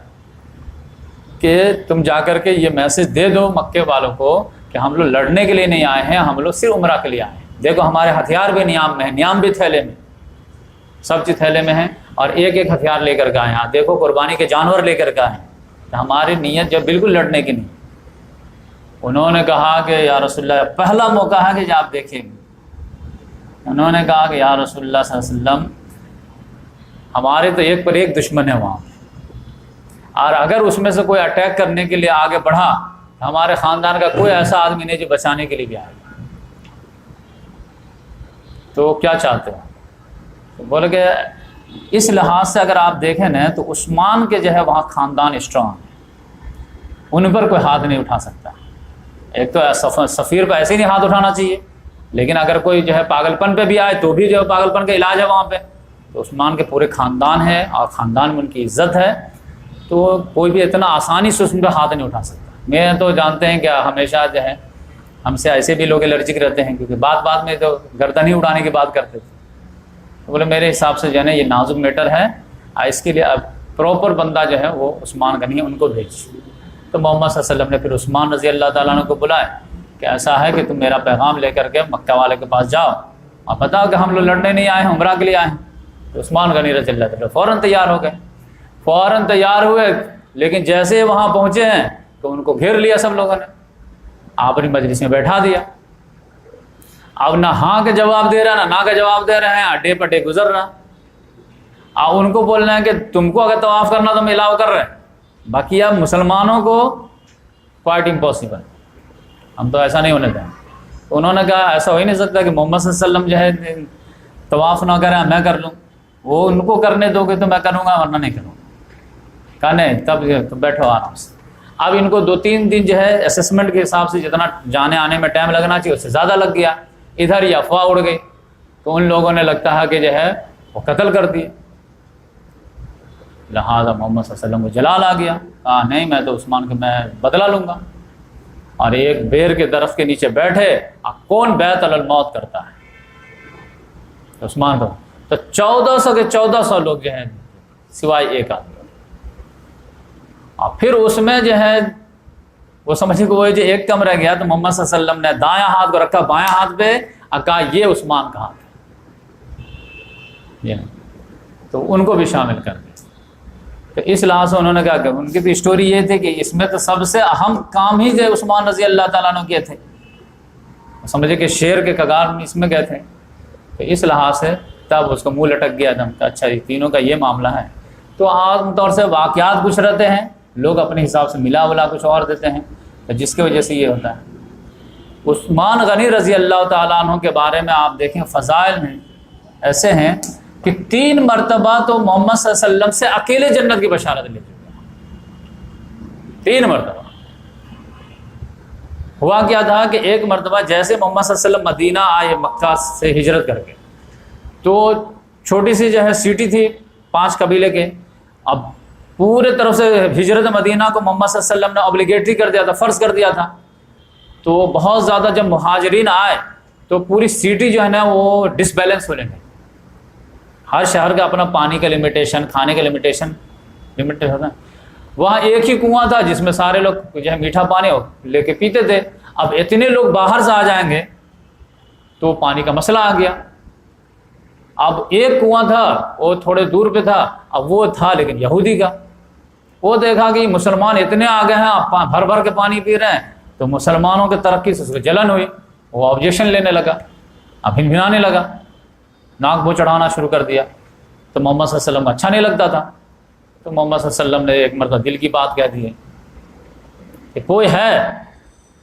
کہ تم جا کر کے یہ میسج دے دو مکے والوں کو کہ ہم لوگ لڑنے کے لیے نہیں آئے ہیں، ہم لوگ صرف عمرہ کے لیے آئے ہیں، دیکھو ہمارے ہتھیار بھی نیام میں ہیں، نیام بھی تھیلے میں، سب چیز تھیلے میں ہیں، اور ایک ایک ہتھیار لے کر کے آئے ہیں، دیکھو قربانی کے جانور لے کر کے آئے ہیں، تو ہماری نیت جو بالکل لڑنے کی نہیں۔ انہوں نے کہا کہ یا رسول اللہ، پہلا موقع ہے کہ جب آپ دیکھیں، انہوں نے کہا کہ یا رسول اللہ صلی اللہ علیہ وسلم ہمارے تو ایک پر ایک دشمن ہے وہاں، اور اگر اس میں سے کوئی اٹیک کرنے کے لیے آگے بڑھا تو ہمارے خاندان کا کوئی ایسا آدمی نہیں جو بچانے کے لیے بھی آئے، تو کیا چاہتے ہو؟ تو بولے کہ اس لحاظ سے اگر آپ دیکھیں نا تو عثمان کے جو ہے وہاں خاندان اسٹرانگ ہے، ان پر کوئی ہاتھ نہیں اٹھا سکتا۔ ایک تو سفیر کو ایسے ہی نہیں ہاتھ اٹھانا چاہیے، لیکن اگر کوئی جو ہے پاگل پن پہ بھی آئے تو بھی جو ہے پاگل پن کا علاج ہے وہاں پہ، تو عثمان کے پورے خاندان ہے اور خاندان میں ان کی عزت ہے، تو کوئی بھی اتنا آسانی سے اس پہ ہاتھ نہیں اٹھا سکتا۔ میں تو جانتے ہیں کہ ہمیشہ جو ہے ہم سے ایسے بھی لوگ الرجک رہتے ہیں، کیونکہ بات میں تو گردن ہی اڑانے کی بات کرتے تھے، تو بولے میرے حساب سے جو ہے نا یہ نازک میٹر ہے، اس کے لیے اب پراپر بندہ جو ہے وہ عثمان کا نہیں ہے، ان کو بھیج۔ تو محمد صلی اللہ علیہ وسلم نے پھر عثمان رضی اللہ تعالیٰ عنہ کو بلایا کہ ایسا ہے کہ تم میرا پیغام لے کر کے مکہ والے کے پاس جاؤ اور بتاؤ کہ ہم لوگ لڑنے نہیں آئے ہیں، عمرہ کے لیے آئے ہیں۔ تو عثمان غنی رضی اللہ تعالیٰ فوراً تیار ہو گئے، فوراً تیار ہوئے، لیکن جیسے وہاں پہنچے ہیں تو ان کو گھیر لیا سب لوگوں نے، اپنی مجلس میں بیٹھا دیا۔ اب نہ ہاں کا جواب دے رہا نہ کا جواب دے رہے ہیں، اڈے پٹے گزر رہا۔ اب ان کو بولنا ہے کہ تم کو اگر طواف کرنا تو ملاؤ کر رہے ہیں، باقی اب مسلمانوں کو کوائٹ امپاسبل، ہم تو ایسا نہیں ہونے دیں۔ تو انہوں نے کہا ایسا ہو ہی نہیں سکتا کہ محمد صلی اللہ علیہ وسلم جو ہے طواف نہ کریں میں کر لوں، وہ ان کو کرنے دو گے تو میں کروں گا ورنہ نہیں کروں گا۔ کہا نہیں، تب تو بیٹھو آرام سے۔ اب ان کو 2-3 دن جو ہے اسسمنٹ کے حساب سے جتنا جانے آنے میں ٹائم لگنا چاہیے اس سے زیادہ لگ گیا، ادھر ہی افواہ اڑ گئی، تو ان لوگوں نے لگتا ہے کہ جو ہے وہ قتل کر دیے، لہٰذا محمد صلی اللہ علیہ وسلم کو جلال آ گیا، کہا نہیں میں تو عثمان کو میں بدلہ لوں گا، اور ایک بیر کے درخت کے نیچے بیٹھے، کون بیعت علی الموت کرتا ہے عثمان کو، تو 1400 کے 1400 لوگ جو ہیں سوائے ایک آدمی، اور پھر اس میں جو ہے وہ سمجھے کہ وہ جو ایک کم رہ گیا، تو محمد صلی اللہ علیہ وسلم نے دایاں ہاتھ کو رکھا بایاں ہاتھ پہ اور کہا یہ عثمان کا ہاتھ ہے، تو ان کو بھی شامل کر دیا۔ تو اس لحاظ سے انہوں نے کہا کہ ان کی تو اسٹوری یہ تھی کہ اس میں تو سب سے اہم کام ہی جو عثمان رضی اللہ تعالیٰ عنہ کیے تھے، سمجھے کہ شیر کے کگار میں اس میں گئے تھے، تو اس لحاظ سے تب اس کو منہ لٹک گیا تھا کہ اچھا یہ تینوں کا یہ معاملہ ہے۔ تو عام طور سے واقعات کچھ رہتے ہیں، لوگ اپنے حساب سے ملا ولا کچھ اور دیتے ہیں، تو جس کی وجہ سے یہ ہوتا ہے۔ عثمان غنی رضی اللہ تعالیٰ عنہ کے بارے میں آپ دیکھیں فضائل میں ایسے ہیں کہ 3 مرتبہ تو محمد صلی اللہ علیہ وسلم سے اکیلے جنت کی بشارت لے چکے ہیں، 3 مرتبہ۔ ہوا کیا تھا کہ ایک مرتبہ جیسے محمد صلی اللہ علیہ وسلم مدینہ آئے مکہ سے ہجرت کر کے، تو چھوٹی سی جو ہے سٹی تھی 5 قبیلے کے، اب پورے طرف سے ہجرت مدینہ کو محمد صلی اللہ علیہ وسلم نے اوبلیگیٹری کر دیا تھا، فرض کر دیا تھا، تو بہت زیادہ جب مہاجرین آئے تو پوری سٹی جو ہے نا وہ ڈس بیلنس ہونے لگی، ہر شہر کا اپنا پانی کا لمیٹیشن، کھانے کا لمیٹیشن ہوتا ہے. وہاں ایک ہی کنواں تھا جس میں سارے لوگ جو ہے میٹھا پانی لے کے پیتے تھے. اب اتنے لوگ باہر سے آ جائیں گے تو پانی کا مسئلہ آ گیا. اب ایک کنواں تھا وہ تھوڑے دور پہ تھا، اب وہ تھا لیکن یہودی کا. وہ دیکھا کہ مسلمان اتنے آگے ہیں، آپ بھر بھر کے پانی پی رہے ہیں، تو مسلمانوں کی ترقی سے اس کو جلن ہوئی. وہ آبجیکشن لینے لگا، اب ہنہنانے لگا، ناک بو چڑھانا شروع کر دیا. تو محمد صلی اللہ علیہ وسلم اچھا نہیں لگتا تھا. تو محمد صلی اللہ علیہ وسلم نے ایک مرتبہ دل کی بات کہہ دی ہے کہ کوئی ہے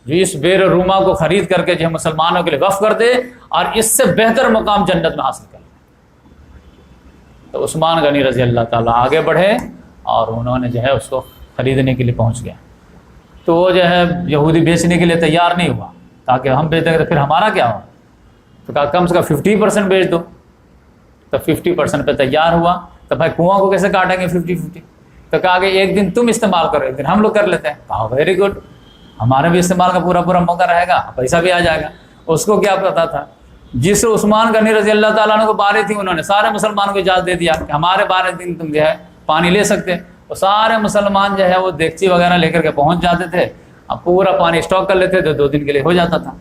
جو اس بیر روما کو خرید کر کے جو ہے مسلمانوں کے لیے وقف کر دے اور اس سے بہتر مقام جنت میں حاصل کر لے. تو عثمان غنی رضی اللہ تعالیٰ آگے بڑھے اور انہوں نے جو ہے اس کو خریدنے کے لیے پہنچ گیا. تو وہ جو ہے یہودی بیچنے کے لیے تیار نہیں ہوا، تاکہ ہم بیچیں گے تو پھر ہمارا کیا ہو. تو کہا کم سے کم 50% بیچ دو. تو 50% پہ تیار ہوا. تو بھائی کنواں کو کیسے کاٹیں گے 50-50؟ تو کہا کہ ایک دن تم استعمال کرو، ایک دن ہم لوگ کر لیتے ہیں. کہا ویری گڈ، ہمارے بھی استعمال کا پورا موقع رہے گا، پیسہ بھی آ جائے گا. اس کو کیا پتا تھا، جس عثمان غنی رضی اللہ تعالیٰ عنہ کو بارے تھی انہوں نے سارے مسلمانوں کو اجازت دے دیا کہ ہمارے 12 دن تم جو ہے پانی لے سکتے. وہ سارے مسلمان جو ہے وہ دیگچی وغیرہ لے کر کے پہنچ جاتے تھے. اب پورا پانی اسٹاک کر لیتے تھے، 2 دن کے لیے ہو جاتا تھا.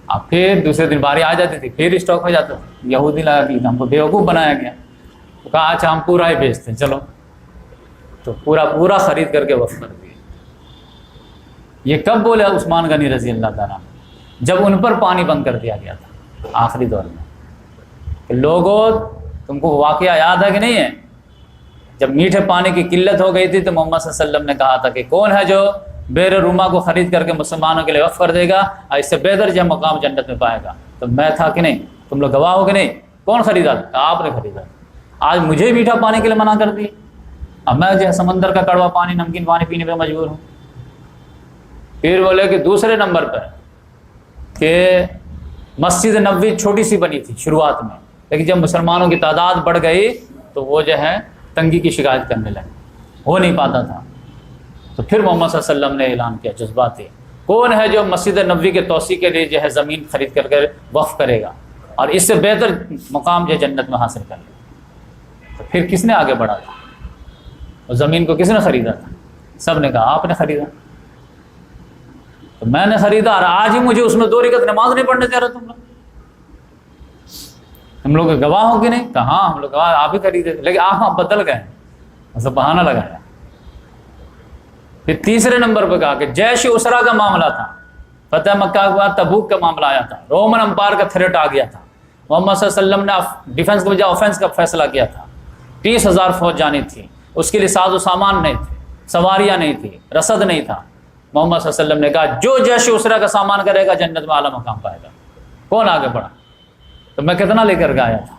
اب پھر دوسرے دن باری آ جاتی تھی، پھر اسٹاک ہو جاتا تھا. یہودی لگا کہ ہم کو بیوقوف بنایا گیا. تو کہا اچھا ہم پورا ہی بیچتے ہیں چلو. تو پورا خرید کر کے وقف کر دیا. یہ کب بولے عثمان غنی رضی اللہ تعالیٰ، جب ان پر پانی بند کر دیا گیا تھا آخری دور میں. کہ لوگوں تم کو واقعہ یاد ہے کہ نہیں ہے، جب میٹھے پانی کی قلت ہو گئی تھی تو محمد صلی اللہ علیہ وسلم نے کہا تھا کہ کون ہے جو بیر روما کو خرید کر کے مسلمانوں کے لیے وقف کر دے گا اور اس سے بہتر جو مقام جنت میں پائے گا. تو میں تھا کہ نہیں، تم لوگ گواہ ہو کہ نہیں. کون خریدا تھا؟ آپ نے خریدا. آج مجھے میٹھا پانی کے لیے منع کر دی، اب میں جو ہے سمندر کا کڑوا پانی، نمکین پانی پینے پہ مجبور ہوں. پھر بولے کہ دوسرے نمبر پر کہ مسجد نبوی چھوٹی سی بنی تھی شروعات میں، لیکن جب مسلمانوں کی تعداد بڑھ گئی تو وہ جو ہے تنگی کی شکایت کرنے لگے، ہو نہیں پاتا تھا. تو پھر محمد صلی اللہ علیہ وسلم نے اعلان کیا جذباتی، کون ہے جو مسجد نبوی کے توسیع کے لیے جو ہے زمین خرید کر کے وقف کرے گا اور اس سے بہتر مقام جو ہے جنت میں حاصل کر لے. تو پھر کس نے آگے بڑھا تھا؟ اور زمین کو کس نے خریدا تھا؟ سب نے کہا آپ نے خریدا. تو میں نے خریدا اور آج ہی مجھے اس میں 2 رکعت نماز نہیں پڑھنے دے رہا. تم لوگ گواہ ہو کہ نہیں؟ کہا ہاں ہم لوگ گواہ، آپ ہی خریدے تھے، لیکن آپ بدل گئے، مطلب بہانہ لگایا. پھر تیسرے نمبر پہ کہا کہ جیش اسرا کا معاملہ تھا، فتح مکہ کے بعد تبوک کا معاملہ آیا تھا، رومن امپائر کا تھریٹ آ گیا تھا. محمد صلی اللہ علیہ وسلم نے ڈیفنس کے بجائے آفینس کا فیصلہ کیا تھا. 30,000 فوج جانی تھی، اس کے لیے ساز و سامان نہیں تھے، سواریاں نہیں تھی، رسد نہیں تھا. محمد صلی اللہ علیہ وسلم نے کہا جو جیش اسرا کا سامان کرے گا جنت میں اعلیٰ مقام پائے گا. کون آگے بڑھا؟ تو میں کتنا لے کر کے آیا تھا؟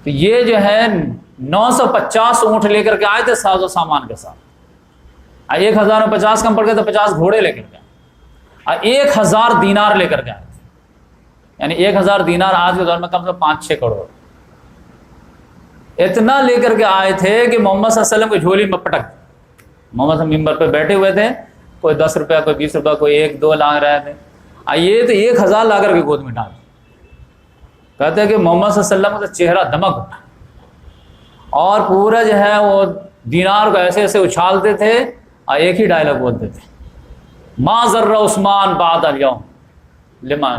تو یہ جو ہے 950 اونٹ لے کر کے آئے تھے ساز و سامان کے ساتھ. 1000 میں 50 کم پڑ گئے تو 50 گھوڑے لے کر گئے اور 1000 دینار لے کر کے آئے تھے. یعنی 1000 دینار آج کے دور میں کم سے کم 5-6 کروڑ. اتنا لے کر کے آئے تھے کہ محمد صلی اللہ علیہ وسلم کی جھولی میں پٹک. محمد ممبر پہ بیٹھے ہوئے تھے، کوئی 10 روپیہ، کوئی 20 روپیہ، کوئی 1-2 لا رہے تھے. یہ تو 1000 لا کر کے گود میں ڈال. کہتے ہیں کہ محمد صلی اللہ علیہ وسلم کا چہرہ دمک اٹھا اور پورا جو ہے وہ دینار کو ایسے ایسے اچھالتے تھے اور ایک ہی ڈائلاگ بولتے تھے، ما ضر عثمان بعد اليوم لما.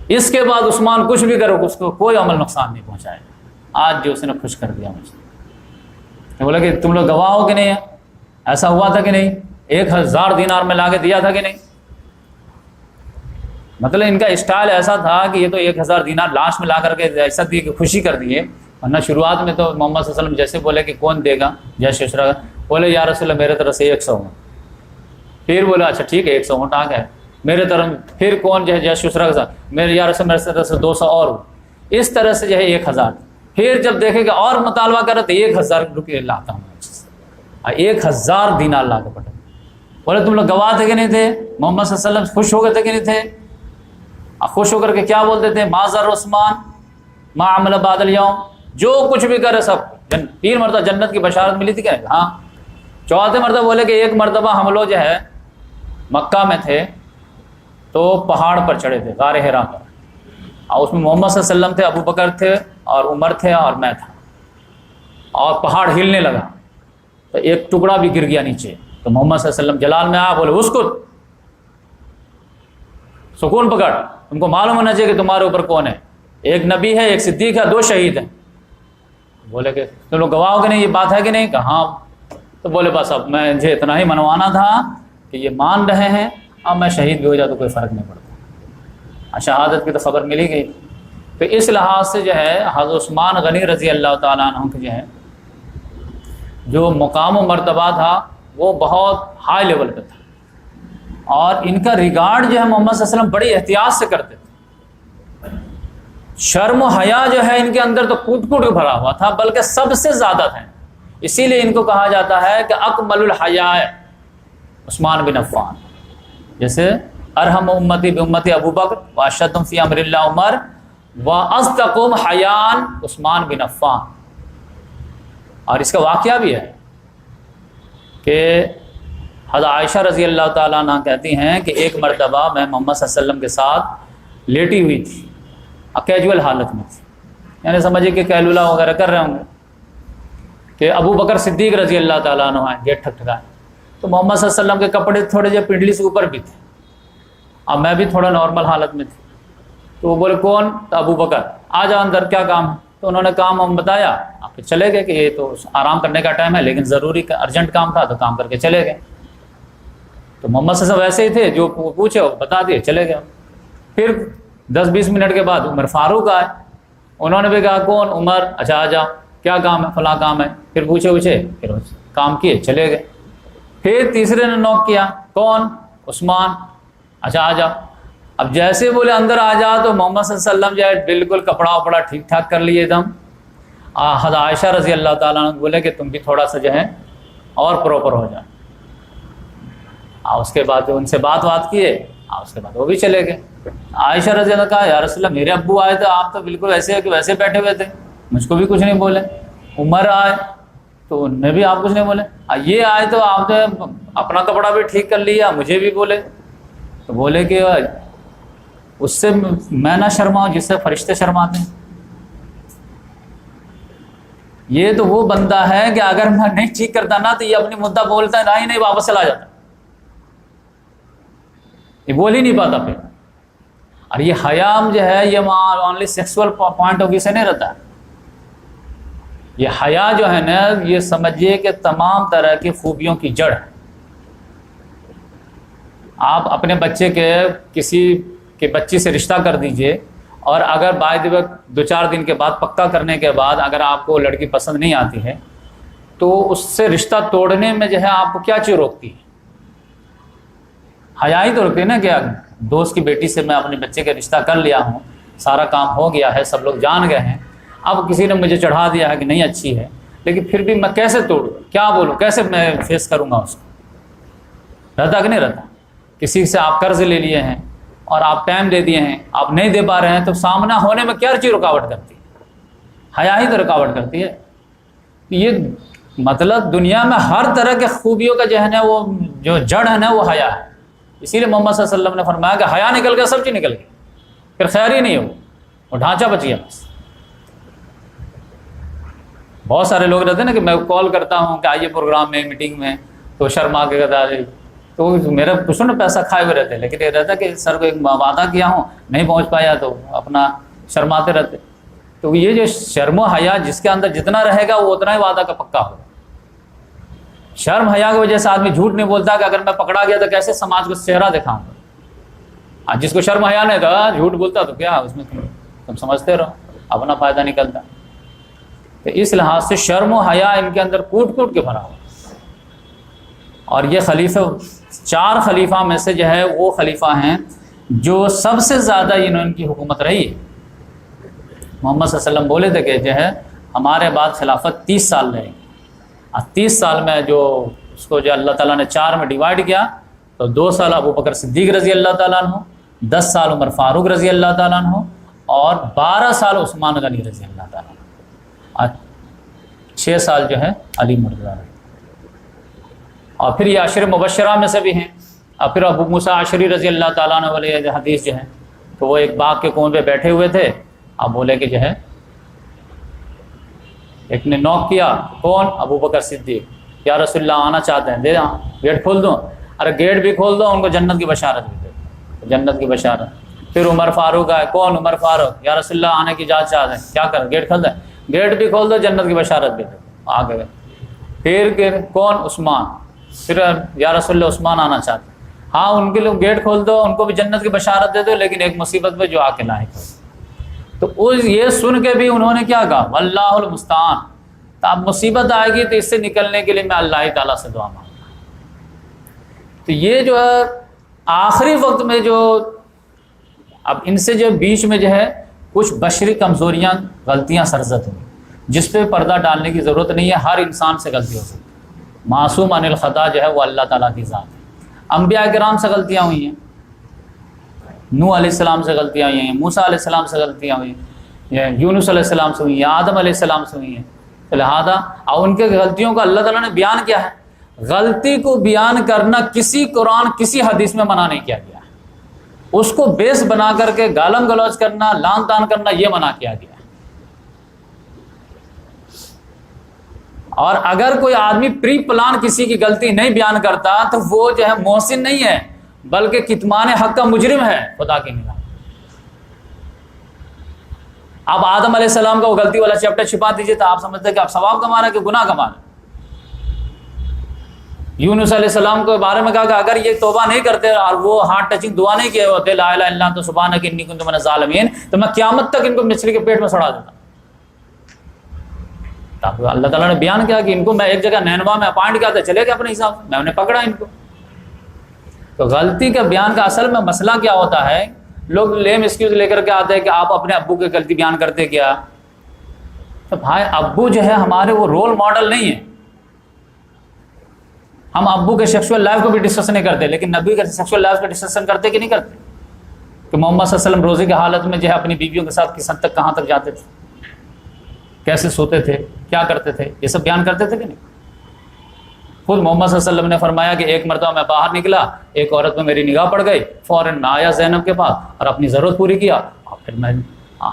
اس کے بعد عثمان کچھ بھی کرو اس کو کوئی عمل نقصان نہیں پہنچائے. آج جو اس نے خوش کر دیا مجھے. بولا کہ تم لوگ گواہ ہو کہ نہیں، ایسا ہوا تھا کہ نہیں، 1000 دینار میں لا کے دیا تھا کہ نہیں. مطلب ان کا اسٹائل ایسا تھا کہ یہ تو 1000 دینار لاسٹ میں لا کر کے ایسا دیے کہ خوشی کر دیے. ورنہ شروعات میں تو محمد صلی اللہ علیہ وسلم جیسے بولے کہ کون دے گا جیش اسرا، بولے یا رسول اللہ میرے طرف سے 100 اونٹ. پھر بولا اچھا ٹھیک ہے 100 اونٹ آ گئے میرے طرف. پھر کون جو ہے جیش اسرا کے ساتھ میرے یا رسول میرے طرف سے 200 اور. اس طرح سے جو ہے 1000. پھر جب دیکھے کہ اور مطالبہ کرے تو 1000 روپئے لاتا ہوں، 1000 دینار لا کے پٹا. بولے تم لوگ گواہ تھے کہ نہیں تھے؟ محمد صلی اللہ علیہ وسلم خوش ہو گئے تھے کہ نہیں تھے؟ خوش ہو کر کے کیا بولتے تھے؟ ما ضر عثمان ما عمل بعد اليوم، جو کچھ بھی کرے سب. 3 مرتبہ جنت کی بشارت ملی تھی کہ ہاں. 4تھے مرتبہ بولے کہ ایک مرتبہ ہم لوگ جو ہے مکہ میں تھے تو پہاڑ پر چڑھے تھے غار حرا پر، اور اس میں محمد صلی اللہ علیہ وسلم تھے، ابو بکر تھے، اور عمر تھے اور میں تھا، اور پہاڑ ہلنے لگا تو ایک ٹکڑا بھی گر گیا نیچے، تو محمد صلی اللہ علیہ وسلم جلال میں آیا، بولے اسکت، سکون پکڑ، تم کو معلوم ہونا چاہیے کہ تمہارے اوپر کون ہے، ایک نبی ہے، ایک صدیق ہے، 2 شہید ہیں۔ بولے کہ تم لوگ گواہ ہو کہ نہیں، یہ بات ہے کہ نہیں؟ کہا ہاں۔ تو بولے بس اب مجھے اتنا ہی منوانا تھا کہ یہ مان رہے ہیں، اب میں شہید بھی ہو جاتا تو کوئی فرق نہیں پڑتا، شہادت کی تو خبر ملی گئی۔ تو اس لحاظ سے جو ہے حضرت عثمان غنی رضی اللہ تعالیٰ عنہ کے جو ہے جو مقام و مرتبہ تھا وہ بہت ہائی لیول پہ تھا، اور ان کا ریگارڈ جو ہے محمد صلی اللہ علیہ وسلم بڑی احتیاط سے کرتے تھے۔ شرم و حیا جو ہے ان کے اندر تو کوٹ کوٹ کے بھرا ہوا تھا، بلکہ سب سے زیادہ تھا، اسی لیے ان کو کہا جاتا ہے کہ اکمل الحیاء عثمان بن عفان، جیسے ارحم امتی بامتی ابو بکر واشدہم فی امر اللہ عمر واصدقہم حیاء عثمان بن عفان۔ اور اس کا واقعہ بھی ہے کہ حضرت عائشہ رضی اللہ تعالیٰ عنہ کہتی ہیں کہ ایک مرتبہ میں محمد صلی اللہ علیہ وسلم کے ساتھ لیٹی ہوئی تھی، کیجول حالت میں تھی، یعنی سمجھے کہ قیلولہ وغیرہ کر رہے ہوں گے، کہ ابو بکر صدیق رضی اللہ تعالیٰ عنہ آئے، گیٹ ٹھکٹھکائے، تو محمد صلی اللہ علیہ وسلم کے کپڑے تھوڑے جو پنڈلی سے اوپر بھی تھے، اب میں بھی تھوڑا نارمل حالت میں تھی، تو وہ بولے کون؟ تو ابو بکر، آ جاؤ اندر، کیا کام ہے؟ تو انہوں نے کام ہم بتایا، آپ چلے گئے کہ یہ تو آرام کرنے کا ٹائم ہے، لیکن ضروری ارجنٹ کام تھا تو کام کر کے چلے گئے۔ تو محمد صلی اللہ علیہ وسلم ویسے ہی تھے، جو پوچھے وہ بتا دیے، چلے گئے۔ پھر 10-20 منٹ کے بعد عمر فاروق آئے، انہوں نے بھی کہا کون؟ عمر، اچھا آ جاؤ، کیا کام ہے؟ فلاں کام ہے۔ پھر پوچھے پھر کام کیے، چلے گئے۔ پھر تیسرے نے نوک کیا، کون؟ عثمان، اچھا آ جاؤ۔ اب جیسے بولے اندر آ جاؤ تو محمد صلی اللہ علیہ وسلم جو ہے بالکل کپڑا وپڑا ٹھیک ٹھاک کر لیے ایک دم۔ حضرت عائشہ رضی اللہ تعالیٰ عنہ بولے کہ تم بھی تھوڑا سا جو ہے اور پراپر ہو جاؤ۔ اس کے بعد ان سے بات کیے، اس کے بعد وہ بھی چلے گئے۔ عائشہ رضی اللہ کہا یا رسول اللہ میرے ابو آئے تو آپ تو بالکل ایسے کہ ویسے بیٹھے ہوئے تھے، مجھ کو بھی کچھ نہیں بولے۔ عمر آئے تو ان نے بھی آپ کچھ نہیں بولے، یہ آئے تو آپ نے اپنا کپڑا بھی ٹھیک کر لیا، مجھے بھی بولے۔ تو بولے کہ اس سے میں نہ شرماؤں جس سے فرشتے شرماتے ہیں۔ یہ تو وہ بندہ ہے کہ اگر میں نہیں ٹھیک کرتا نا تو یہ اپنی مدعا بولتا ہے، نہ ہی نہیں واپس چلا جاتا، یہ بول ہی نہیں پاتا پھر۔ اور یہ حیام جو ہے یہ only sexual point of view سے نہیں رہتا ہے، یہ حیا جو ہے نا یہ سمجھیے کہ تمام طرح کی خوبیوں کی جڑ ہے۔ آپ اپنے بچے کے کسی کے بچی سے رشتہ کر دیجئے، اور اگر بائی دی وقت 2-4 دن کے بعد پکا کرنے کے بعد اگر آپ کو لڑکی پسند نہیں آتی ہے تو اس سے رشتہ توڑنے میں جو ہے آپ کو کیا چیز روکتی ہے؟ حیا ہی تو روکتی ہے نا، کہ دوست کی بیٹی سے میں اپنے بچے کا رشتہ کر لیا ہوں، سارا کام ہو گیا ہے، سب لوگ جان گئے ہیں، اب کسی نے مجھے چڑھا دیا ہے کہ نہیں اچھی ہے، لیکن پھر بھی میں کیسے توڑوں، کیا بولوں، کیسے میں فیس کروں گا اس کو؟ رہتا کہ نہیں رہتا؟ کسی سے آپ قرض لے لیے ہیں اور آپ ٹائم دے دیے ہیں، آپ نہیں دے پا رہے ہیں، تو سامنا ہونے میں کیا چیز رکاوٹ کرتی ہے؟ حیا ہی تو رکاوٹ کرتی ہے۔ یہ مطلب دنیا میں ہر طرح کے خوبیوں کا جو ہے نا وہ جو جڑ ہے نا وہ حیا ہے۔ اسی لیے محمد صلی اللہ علیہ وسلم نے فرمایا کہ حیا نکل گیا سب چیز نکل گئی، پھر خیر ہی نہیں ہو، وہ ڈھانچہ بچ گیا بس۔ بہت سارے لوگ رہتے ہیں نا کہ میں کال کرتا ہوں کہ آئیے پروگرام میں، میٹنگ میں، تو شرما کے کہتا ہے، تو میرا کچھ نہ پیسہ کھائے ہوئے رہتے، لیکن یہ رہتا کہ سر کو ایک وعدہ کیا ہوں نہیں پہنچ پایا تو اپنا شرماتے رہتے۔ تو یہ جو شرم و حیا جس کے اندر جتنا رہے گا وہ اتنا ہی وعدہ کا پکا ہوگا۔ شرم حیا کی وجہ سے آدمی جھوٹ نہیں بولتا کہ اگر میں پکڑا گیا تو کیسے سماج کو چہرہ دکھاؤں گا۔ جس کو شرم حیا نہیں تھا جھوٹ بولتا تو کیا اس میں تم سمجھتے رہو، اپنا فائدہ نکلتا۔ تو اس لحاظ سے شرم و حیا ان کے اندر کوٹ کوٹ کے بھرا ہوا۔ اور یہ خلیفہ 4 خلیفہ میں سے جو ہے وہ خلیفہ ہیں جو سب سے زیادہ ان کی حکومت رہی ہے۔ محمد صلی اللہ علیہ وسلم بولے تھے کہ جو ہے ہمارے بعد خلافت 30 سال رہے گی، اور 30 سال میں جو اس کو جو اللہ تعالیٰ نے 4 میں ڈیوائڈ کیا، تو 2 سال ابو بکر صدیق رضی اللہ تعالیٰ عنہ، 10 سال عمر فاروق رضی اللہ تعالیٰ عنہ، اور 12 سال عثمان غنی رضی اللہ تعالیٰ عنہ، اور 6 سال جو ہے علی مرتضیٰ رضی۔ اور پھر یہ عشر مبشرہ میں سے بھی ہیں۔ اور پھر ابو موسیٰ عشری رضی اللہ تعالیٰ عنہ والے حدیث جو ہے، تو وہ ایک باغ کے کنویں پہ بیٹھے ہوئے تھے، اب بولے کہ جو ہے ایک نے نوک کیا، کون؟ ابو بکر صدیق، یا رسول اللہ آنا چاہتے ہیں، دے دیں گیٹ کھول دوں؟ ارے گیٹ بھی کھول دو، ان کو جنت کی بشارت بھی دے دو، جنت کی بشارت۔ پھر عمر فاروق آئے، کون؟ عمر فاروق، یا رسول اللہ آنے کی اجازت چاہتے ہیں، کیا کریں؟ گیٹ کھول دیں؟ گیٹ بھی کھول دو، جنت کی بشارت بھی دے دو، آ گئے۔ پھر کون؟ عثمان، پھر یا رسول اللہ عثمان آنا چاہتے ہیں، ہاں ان کے لیے گیٹ کھول دو، ان کو بھی جنت کی بشارت دے دو، لیکن ایک مصیبت پہ جو آ کے لاحق ہو۔ تو یہ سن کے بھی انہوں نے کیا کہا؟ واللہ المستعان، تو اب مصیبت آئے گی تو اس سے نکلنے کے لیے میں اللہ تعالیٰ سے دعا مانگوں گا۔ تو یہ جو ہے آخری وقت میں جو اب ان سے جو بیچ میں جو ہے کچھ بشری کمزوریاں، غلطیاں سرزد ہوئی، جس پہ پردہ ڈالنے کی ضرورت نہیں ہے، ہر انسان سے غلطی ہو سکتی ہے، معصوم عن الخطا جو ہے وہ اللہ تعالیٰ کی ذات ہے۔ انبیاء کرام سے غلطیاں ہوئی ہیں، نوح علیہ السلام سے غلطیاں ہوئی ہیں، موسیٰ علیہ السلام سے غلطیاں ہوئی ہیں، یونس علیہ السلام سے ہوئی ہیں، آدم علیہ السلام سے ہوئی ہیں۔ لہٰذا اور ان کے غلطیوں کو اللہ تعالیٰ نے بیان کیا ہے۔ غلطی کو بیان کرنا کسی قرآن کسی حدیث میں منع نہیں کیا گیا ہے، اس کو بیس بنا کر کے گالم گلوچ کرنا، لان تان کرنا، یہ منع کیا گیا ہے۔ اور اگر کوئی آدمی پری پلان کسی کی غلطی نہیں بیان کرتا تو وہ جو ہے محسن نہیں ہے، بلکہ کتمان حق کا مجرم ہے خدا کی نگاہ۔ اب آدم علیہ السلام کا وہ غلطی والا چیپٹر چھپا دیجیے تو آپ سمجھتے ہیں کہ آپ ثواب کما رہے ہیں کہ گناہ کما رہے ہیں۔ یونس علیہ السلام کے بارے میں کہا کہ اگر یہ توبہ نہیں کرتے اور وہ ہارٹ ٹچنگ دعا نہیں کیے ہوتے لا الہ الا انت سبحانک انی کنت من الظالمین، تو میں قیامت تک ان کو مچھلی کے پیٹ میں سڑا دیتا۔ اللہ تعالیٰ نے بیان کیا کہ ان کو میں ایک جگہ نینوا میں اپائنٹ کیا تھا، چلے گئے اپنے حساب سے، میں انہیں پکڑا ان کو۔ تو غلطی کا بیان کا اصل میں مسئلہ کیا ہوتا ہے؟ لوگ لیم ایکسکیوز لے کر کے آتے ہیں کہ آپ اپنے ابو کی غلطی بیان کرتے کیا؟ تو بھائی ابو جو ہے ہمارے وہ رول ماڈل نہیں ہے۔ ہم ابو کے سیکشول لائف کو بھی ڈسکس نہیں کرتے، لیکن نبی کے سیکشول لائف کا ڈسکشن کرتے کہ نہیں کرتے؟ کہ محمد صلی اللہ علیہ وسلم روزے کی حالت میں جو ہے اپنی بیویوں کے ساتھ کس حد تک کہاں تک جاتے تھے، کیسے سوتے تھے، کیا کرتے تھے، یہ سب بیان کرتے تھے کہ نہیں؟ خود محمد صلی اللہ علیہ وسلم نے فرمایا کہ ایک مرتبہ میں باہر نکلا، ایک عورت پہ میری نگاہ پڑ گئی، فوراً میں آیا زینب کے پاس اور اپنی ضرورت پوری کیا، اور پھر میں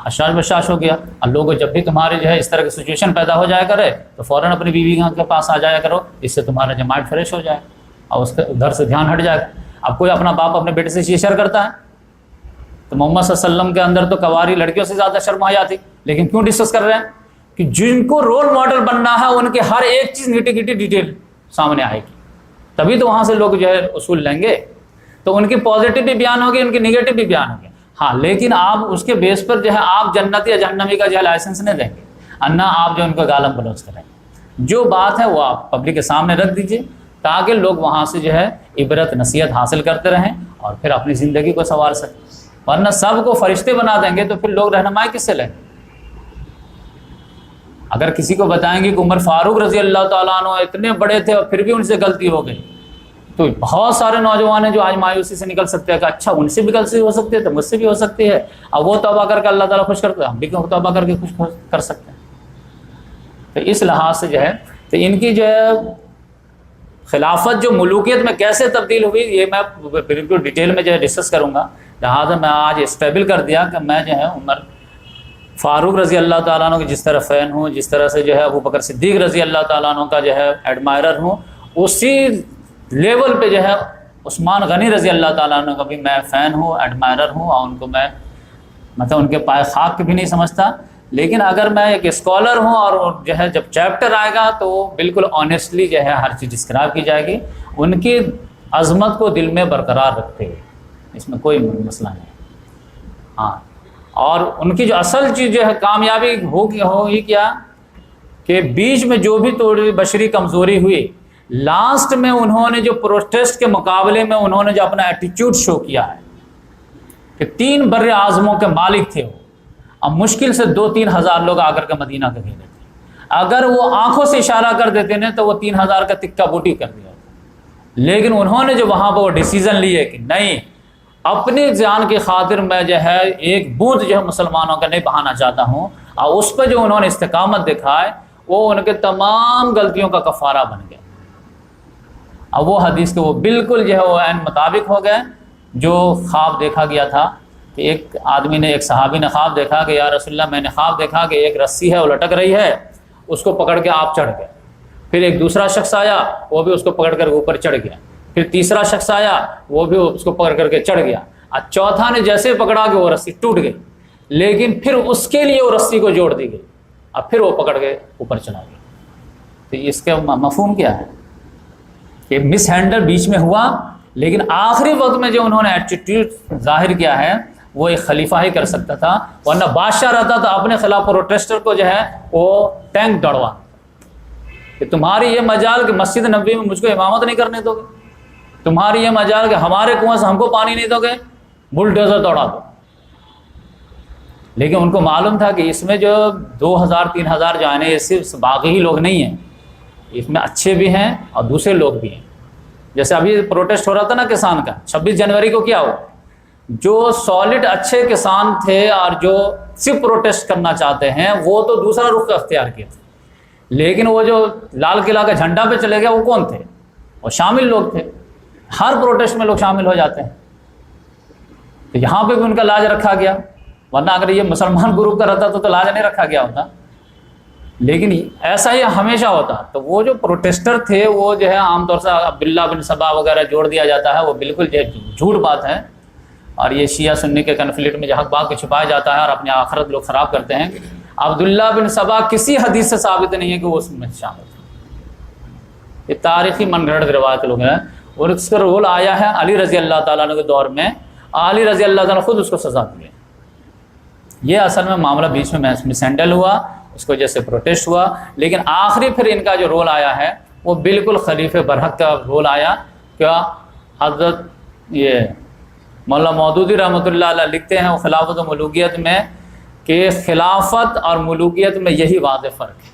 حشاش بشاش ہو گیا۔ اور لوگوں جب بھی تمہارے جو ہے اس طرح کی سچویشن پیدا ہو جایا کرے تو فوراً اپنی بیوی کے پاس آ جایا کرو، اس سے تمہارا جو مائنڈ فریش ہو جائے اور اس کے ادھر سے دھیان ہٹ جائے گا۔ اب کوئی اپنا باپ اپنے بیٹے سے یہ شیئر کرتا ہے تو محمد صلی اللہ علیہ وسلم کے اندر تو کواری لڑکیوں سے زیادہ شرم آ جاتی، لیکن کیوں ڈسکس کر رہے ہیں؟ کہ جن کو رول ماڈل بننا ہے ان کے ہر ایک چیز نیٹی گٹی ڈیٹیل سامنے آئے گی، تبھی تو وہاں سے لوگ جو ہے اصول لیں گے۔ تو ان کی پازیٹیو بھی بیان ہوگی، ان کی نگیٹو بھی بیان ہوگی، ہاں، لیکن آپ اس کے بیس پر جو ہے آپ جنتی یا جہنمی کا جو ہے لائسنس نہیں دیں گے، انا آپ جو ان کو گالم گلوچ کریں گے۔ جو بات ہے وہ آپ پبلک کے سامنے رکھ دیجئے تاکہ لوگ وہاں سے جو ہے عبرت نصیحت حاصل کرتے رہیں اور پھر اپنی زندگی کو سنوار سکیں، ورنہ سب کو فرشتے بنا دیں گے تو پھر لوگ رہنمائی کس سے لیں گے؟ اگر کسی کو بتائیں گے کہ عمر فاروق رضی اللہ تعالیٰ عنہ اتنے بڑے تھے اور پھر بھی ان سے غلطی ہو گئی، تو بہت سارے نوجوان ہیں جو آج مایوسی سے نکل سکتے ہیں کہ اچھا ان سے بھی غلطی ہو سکتی ہے تو مجھ سے بھی ہو سکتی ہے، اب وہ توبہ کر کے اللہ تعالیٰ خوش کرتے ہیں، ہم بھی توبہ کر کے خوش کر سکتے ہیں۔ تو اس لحاظ سے جو ہے تو ان کی جو ہے خلافت جو ملوکیت میں کیسے تبدیل ہوئی یہ میں بالکل ڈیٹیل میں جو ہے ڈسکس کروں گا، لہٰذا میں آج اسٹیبل کر دیا کہ میں جو ہے عمر فاروق رضی اللہ تعالیٰ عنہ کی جس طرح فین ہوں، جس طرح سے جو ہے ابو بکر صدیق رضی اللہ تعالیٰ عنہ کا جو ہے ایڈمائرر ہوں، اسی لیول پہ جو ہے عثمان غنی رضی اللہ تعالیٰ عنہ کا بھی میں فین ہوں، ایڈمائرر ہوں، اور ان کو میں مطلب ان کے پائے خاک بھی نہیں سمجھتا، لیکن اگر میں ایک اسکالر ہوں اور جو ہے جب چیپٹر آئے گا تو بالکل آنیسٹلی جو ہے ہر چیز ڈسکرائب کی جائے گی، ان کی عظمت کو دل میں برقرار رکھتے ہوئے، اس میں کوئی مسئلہ نہیں۔ ہاں، اور ان کی جو اصل چیز جو ہے کامیابی ہوگی کیا کہ بیچ میں جو بھی توڑی بشری کمزوری ہوئی، لاسٹ میں انہوں نے جو پروٹیسٹ کے مقابلے میں انہوں نے جو اپنا ایٹیچیوڈ شو کیا ہے کہ 3 بر اعظموں کے مالک تھے وہ، اب مشکل سے 2-3 ہزار لوگ آ کر کے مدینہ کے گھیرے تھے، اگر وہ آنکھوں سے اشارہ کر دیتے نا تو وہ 3000 کا تکہ بوٹی کر دیا، لیکن انہوں نے جو وہاں پہ وہ ڈیسیزن لیے کہ نہیں، اپنی جان کی خاطر میں جو ہے ایک بوند جو ہے مسلمانوں کا نہیں بہانا چاہتا ہوں، اور اس پہ جو انہوں نے استقامت دکھائے وہ ان کے تمام غلطیوں کا کفارہ بن گیا۔ اب وہ حدیث کے وہ بالکل جو ہے وہ عین مطابق ہو گئے جو خواب دیکھا گیا تھا کہ ایک صحابی نے خواب دیکھا کہ یا رسول اللہ میں نے خواب دیکھا کہ ایک رسی ہے وہ لٹک رہی ہے، اس کو پکڑ کے آپ چڑھ گئے. پھر ایک دوسرا شخص آیا, وہ بھی اس کو پکڑ کر اوپر چڑھ گیا. پھر تیسرا شخص آیا, وہ بھی اس کو پکڑ کر کے چڑھ گیا. چوتھا نے جیسے پکڑا کہ وہ رسی ٹوٹ گئی, لیکن پھر اس کے لیے وہ رسی کو جوڑ دی گئی. اب پھر وہ پکڑ کے اوپر چلا گیا. تو اس کا مفہوم کیا ہے کہ مس ہینڈل بیچ میں ہوا, لیکن آخری وقت میں جو انہوں نے ایٹیٹیوڈ ظاہر کیا ہے وہ ایک خلیفہ ہی کر سکتا تھا, ورنہ بادشاہ رہتا تو اپنے خلاف پروٹیسٹر کو جو ہے وہ ٹینک دوڑوا کہ تمہاری یہ مجال کہ مسجد نبوی میں مجھ کو امامت نہیں کرنے دو گے, تمہاری یہ مجال کہ ہمارے کنویں سے ہم کو پانی نہیں دو گے, بلڈوزر دوڑا دو. لیکن ان کو معلوم تھا کہ اس میں جو 2000-3000 جو آنے یہ صرف باغی ہی لوگ نہیں ہیں, اس میں اچھے بھی ہیں اور دوسرے لوگ بھی ہیں. جیسے ابھی پروٹیسٹ ہو رہا تھا نا کسان کا, 26 جنوری کو کیا ہوا, جو سالڈ اچھے کسان تھے اور جو صرف پروٹیسٹ کرنا چاہتے ہیں وہ تو دوسرا رخ اختیار کیا تھا, لیکن وہ جو لال قلعہ کا جھنڈا پہ چلے گئے وہ کون تھے, وہ شامل لوگ تھے. ہر پروٹیسٹ میں لوگ شامل ہو جاتے ہیں. تو یہاں پہ بھی ان کا لاج رکھا گیا, ورنہ اگر یہ مسلمان گروپ کا رہتا تو لاج نہیں رکھا گیا ہوتا. لیکن ایسا ہی ہمیشہ ہوتا. تو وہ جو پروٹیسٹر تھے وہ جو ہے عام طور سے عبداللہ بن سبا وغیرہ جوڑ دیا جاتا ہے, وہ بالکل جو ہے جھوٹ بات ہے. اور یہ شیعہ سنی کے کنفلکٹ میں جو حق بات کو چھپایا جاتا ہے اور اپنی آخرت لوگ خراب کرتے ہیں. عبداللہ بن سبا کسی حدیث سے ثابت نہیں ہے کہ وہ اس میں شامل تھے. یہ تاریخی من گھڑت روایت لوگ ہیں. اور اس کا رول آیا ہے علی رضی اللہ تعالیٰ عنہ کے دور میں, علی رضی اللہ تعالیٰ خود اس کو سزا دیے. یہ اصل میں معاملہ بیچ میں مس ہینڈل ہوا, اس کو جیسے پروٹیسٹ ہوا, لیکن آخری پھر ان کا جو رول آیا ہے وہ بالکل خلیفہ برحق کا رول آیا. کیا حضرت یہ مولانا مودودی رحمۃ اللہ علیہ لکھتے ہیں وہ خلافت و ملوکیت میں کہ خلافت اور ملوکیت میں یہی واضح فرق ہے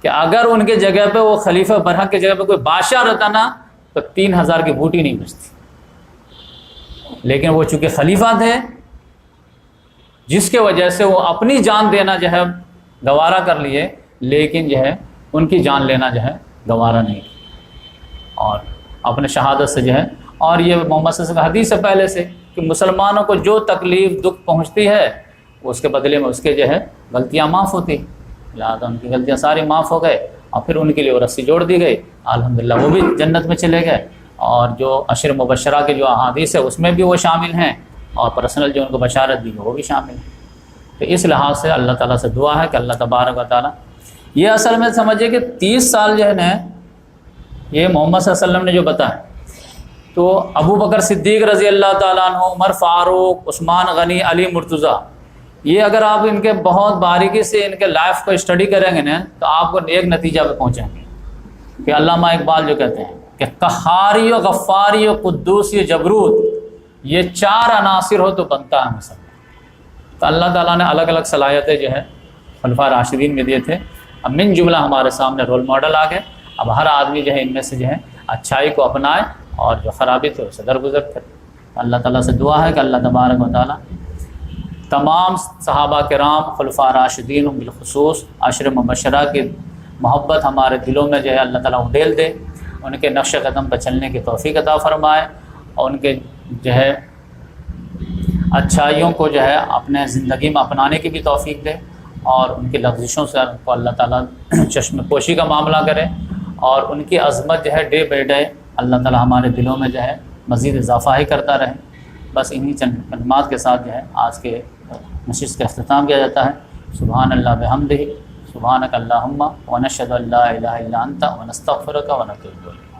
کہ اگر ان کے جگہ پہ وہ خلیفہ برحق کی جگہ پہ کوئی بادشاہ رہتا نا تو 3000 کی بوٹی نہیں بچتی. لیکن وہ چونکہ خلیفہ تھے, جس کے وجہ سے وہ اپنی جان دینا جو ہے گوارا کر لیے, لیکن جو ہے ان کی جان لینا جو ہے گوارا نہیں کیا, اور اپنے شہادت سے جو ہے. اور یہ محمد صلی اللہ علیہ وسلم حدیث سے پہلے سے کہ مسلمانوں کو جو تکلیف دکھ پہنچتی ہے اس کے بدلے میں اس کے جو ہے غلطیاں معاف ہوتی, لہٰذا ان کی غلطیاں ساری معاف ہو گئے اور پھر ان کے لیے وہ رسی جوڑ دی گئی. الحمدللہ وہ بھی جنت میں چلے گئے, اور جو عشر مبشرہ کے جو احادیث ہے اس میں بھی وہ شامل ہیں, اور پرسنل جو ان کو بشارت دی وہ بھی شامل ہیں. تو اس لحاظ سے اللہ تعالیٰ سے دعا ہے کہ اللہ تبارک و تعالیٰ یہ اصل میں سمجھے کہ 30 سال جو ہے نا یہ محمد صلی اللہ علیہ وسلم نے جو بتایا, تو ابو بکر صدیق رضی اللہ تعالیٰ عنہ, عمر فاروق, عثمان غنی, علی مرتضیٰ, یہ اگر آپ ان کے بہت باریکی سے ان کے لائف کو اسٹڈی کریں گے نا تو آپ کو ایک نتیجہ پہ پہنچیں گے کہ علامہ اقبال جو کہتے ہیں کہ قہاری و غفاری و قدوسی و جبروت, یہ 4 عناصر ہو تو بنتا ہے مسلمان. تو اللہ تعالیٰ نے الگ الگ صلاحیتیں جو ہے خلفاء راشدین میں دیے تھے. اب من جملہ ہمارے سامنے رول ماڈل آ گئے. اب ہر آدمی جو ہے ان میں سے جو ہے اچھائی کو اپنائے اور جو خرابی تھے اسے درگزر کرے. اللہ تعالیٰ سے دعا ہے کہ اللہ تبارک و تعالیٰ تمام صحابہ کرام خلفاء راشدین بالخصوص عشر مبشرہ کی محبت ہمارے دلوں میں جو ہے اللہ تعالیٰ اڈیل دے, ان کے نقش قدم پر چلنے کی توفیق عطا فرمائے, اور ان کے جو ہے اچھائیوں کو جو ہے اپنے زندگی میں اپنانے کی بھی توفیق دے, اور ان کی لغزشوں سے کو اللہ تعالیٰ چشم پوشی کا معاملہ کرے, اور ان کی عظمت جو ہے ڈے بائی ڈے اللہ تعالیٰ ہمارے دلوں میں جو ہے مزید اضافہ ہی کرتا رہے. بس انہی چند کلمات کے ساتھ جو ہے آج کے نشست کا اختتام کیا جاتا ہے. سبحان اللہ بحمدہ, سبحانک اللہم ونشہد ان لا الہ الا انت ونستغفرک ونتوب الیک.